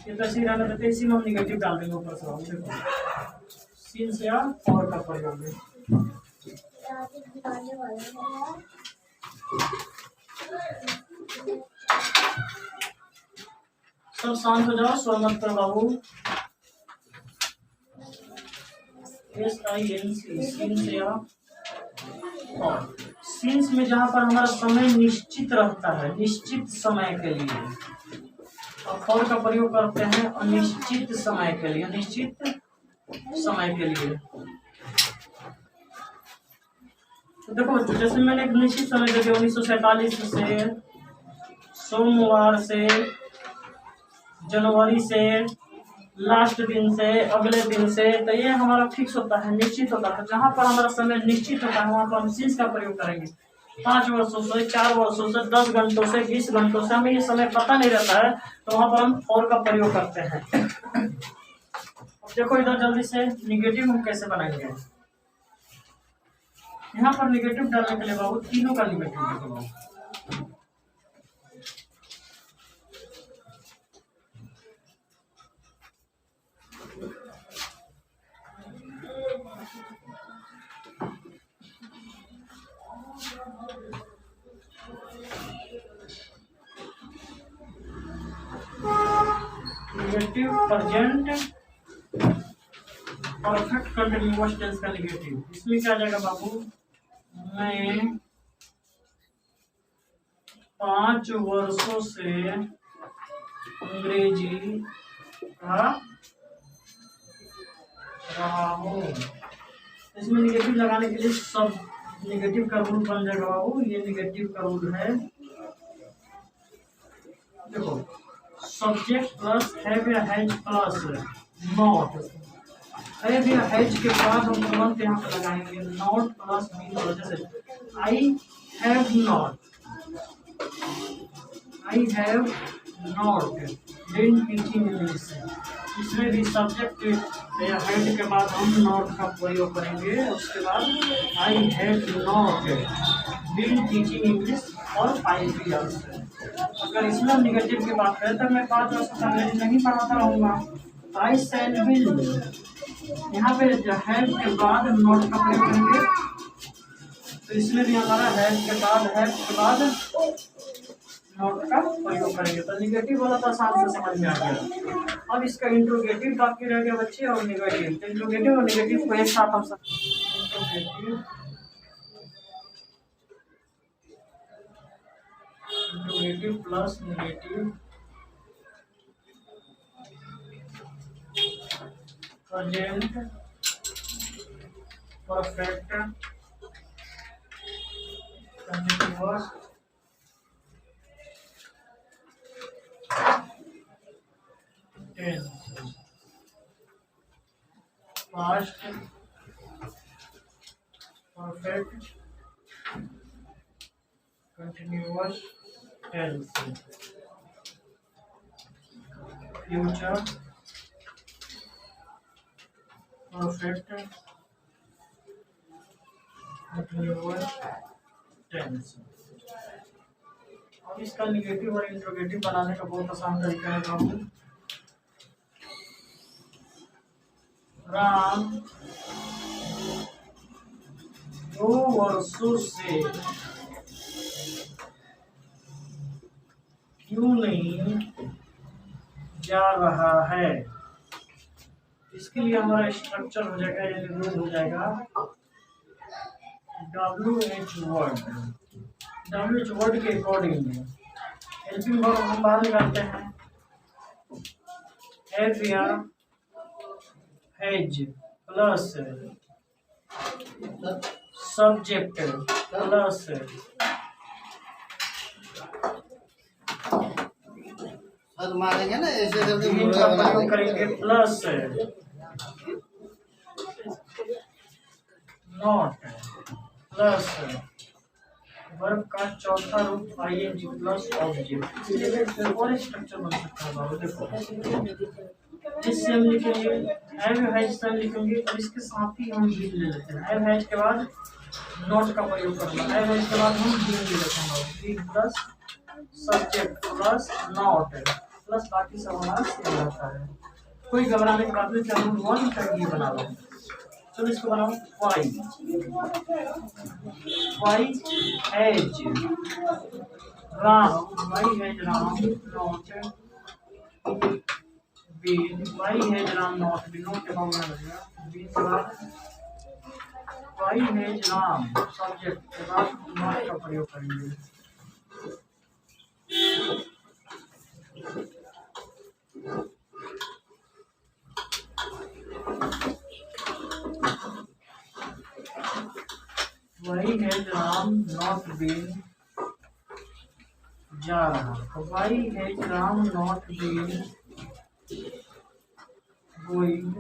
ये तो ऐसे ही रहने देते, इसी में हम निगेटिव डाल देंगे ऊपर से। देखो सिंस या फॉर का प्रयोग है। सब शांत हो जाओ, स्वर मत करो बाबू। SINC सिंस या फॉर। सिंस में जहाँ पर हमारा समय निश्चित रहता है, निश्चित समय के लिए, और फॉर का प्रयोग करते हैं अनिश्चित समय के लिए, अनिश्चित समय के लिए। तो देखो बच्चों, जैसे मैंने एक निश्चित समय दे दिया 1947 से, सोमवार से, जनवरी से, लास्ट दिन से, अगले दिन से, तो ये हमारा फिक्स होता है, निश्चित होता है। जहाँ पर हमारा समय निश्चित होता है वहाँ पर हम सिंस का प्रयोग करेंगे। 5 वर्षों से, 4 वर्षों से, 10 घंटों से, 20 घंटों से हमें ये समय पता नहीं रहता है, तो वहाँ पर हम फॉर का प्रयोग करते हैं। देखो इधर जल्दी से निगेटिव हम कैसे बनाएंगे। यहाँ पर निगेटिव डालने के लिए बाबू तीनों का निगेटिव देखो। Negative present perfect continuous tense का निगेटिव। इसमें क्या आ जाएगा बाबू, मैं 5 वर्षों से अंग्रेजी पढ़ा रहा हूँ। इसमें निगेटिव लगाने के लिए सब निगेटिव का रूल बन जाएगा बाबू। ये निगेटिव का रूल है, देखो सब्जेक्ट प्लस हैव या हैज प्लस नॉट। हैव या हैज के बाद हम तुरंत यहाँ पे लगाएंगे नॉट प्लस बीन। जैसे I have not, I have not been teaching English. इसमें भी सब्जेक्ट या हैड के बाद हम नॉट का प्रयोग करेंगे। उसके बाद I have not been teaching English और 5 years। अगर इसमें निगेटिव की बात करें तो मैं 5 वर्ष से अंग्रेजी नहीं पढ़ाता रहूँगा। आई शैल विल, यहाँ पे हैव के बाद नॉट का प्रयोग करेंगे, तो इसमें भी हमारा हैव के बाद नॉट का प्रयोग करेंगे। तो निगेटिव वाला तो आसान से समझ में आ गया। अब इसका इंट्रोगेटिव बाकी रह गया बच्चे, और निगेटिव। तो इंट्रोगेटिव और निगेटिव को एक साथ हम सब interrogative plus negative present perfect continuous tense, past perfect continuous tense, future perfect continuous tense. अब इसका निगेटिव और इंट्रोगेटिव बनाने का बहुत आसान तरीका है बाबू। राम 2 वर्षों से क्यों नहीं जा रहा है। इसके लिए हमारा स्ट्रक्चर हो जाएगा, यानी रूल हो जाएगा WH वर्ड। WH वर्ड के अकॉर्डिंग हेल्पिंग वर्ब हम बाहर निकालते हैं। हैव या हैज प्लस सब्जेक्ट प्लस मारेंगे ना ऐसे करके प्रयोग करेंगे प्लस नॉट प्लस वर्ब का चौथा रूप आईएनजी प्लस ऑब्जेक्ट और स्ट्रक्चर बन सकता है बाबू। देखो इससे हम लिखेंगे हैव हैज से लिखेंगे और इसके साथ ही हम बीन ले लेते हैं। हैव हैज के बाद नॉट का प्रयोग करना, हैव हैज के बाद हम बीन ले लेते हैं बाबू। Been plus subject plus not plus बाकी सब हमारा सेम रहता है। कोई घबराने की बात नहीं, चलो वन तक ये बना लो। चलो इसको बनाओ why has Ram, why has Ram not been, why has Ram not been, not के बाद में लगेगा बीन के बाद वाई हैज राम सब्जेक्ट के बाद नॉट का प्रयोग करेंगे। Why has Ram not been जा रहा, why has Ram not been going,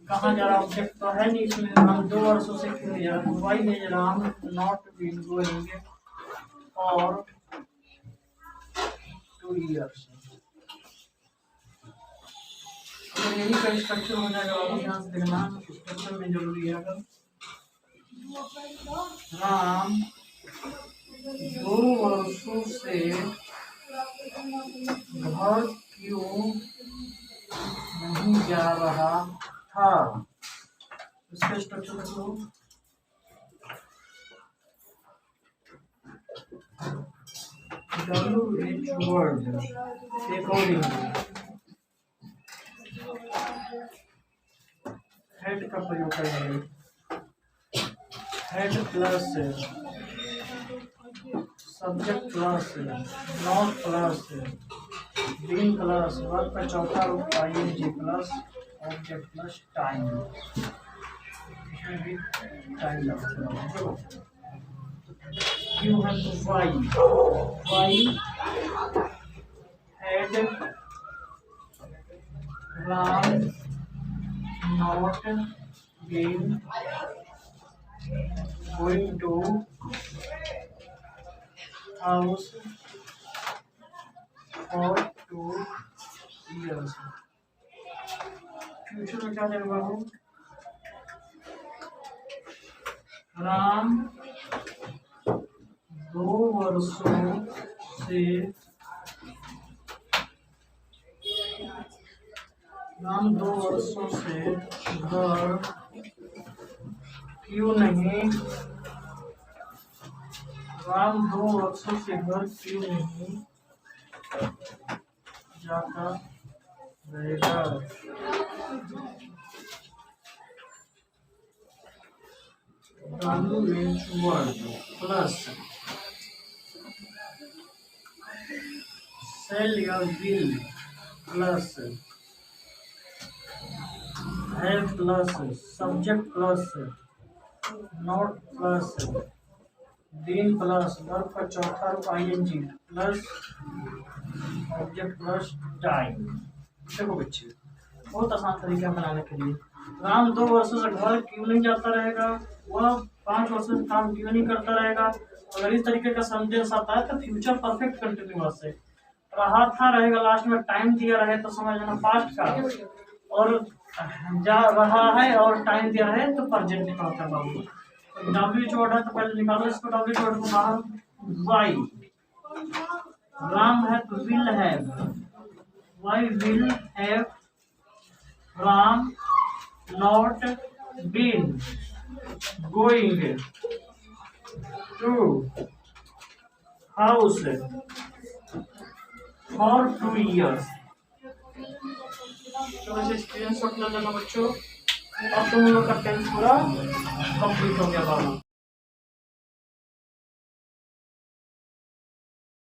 कहाँ जा रहा ऑब्जेक्ट तो है नहीं इसमें, हम दो वर्षों से क्यों जा रहा। Why has Ram not been going और 2 years। तो यही का स्ट्रक्चर हो जाएगा बाबू, ध्यान से देखना स्ट्रक्चर में जरूरी है। अगर राम 2 वर्षों से घर क्यों नहीं जा रहा था, इसका स्ट्रक्चर देख लो। WH word accordingly, हेड का प्रयोग करेंगे। Had plus subject plus not plus been plus verb का चौथा रूप ING plus object plus time, इसमें भी टाइम लगेगा। You have to why had Ram not been going to house for 2 years। Future में क्या देगा बाबू, राम 2 वर्षों से राम 2 वर्षों से घर क्यों नहीं, राम 2 वर्षों से घर क्यों नहीं जाता रहेगा। WH word प्लस shall या will plus have plus subject plus not plus been plus verb का चौथा रूप ING plus object plus time. देखो बच्चे बहुत आसान तरीका बनाने के लिए, राम 2 वर्षों से घर क्यों नहीं जाता रहेगा, वह 5 वर्षों से काम क्यों नहीं करता रहेगा। अगर इस तरीके का सेंटेंस आता है तो फ्यूचर परफेक्ट कंटिन्यूअस है, रहा था रहेगा लास्ट में टाइम दिया रहे तो समझ लेना पास्ट का, और जा रहा है और टाइम दिया है तो प्रेजेंट निकालता है बाबू। WH वर्ड है तो पहले निकालो इसको, WH वर्ड को बाहर वाई, राम है तो will have, why will have Ram not been going to house for 2 years। चलो इसे स्क्रीनशॉट ले लेना बच्चों, अब तुम लोग का टेंस पूरा कंप्लीट हो गया बाबू।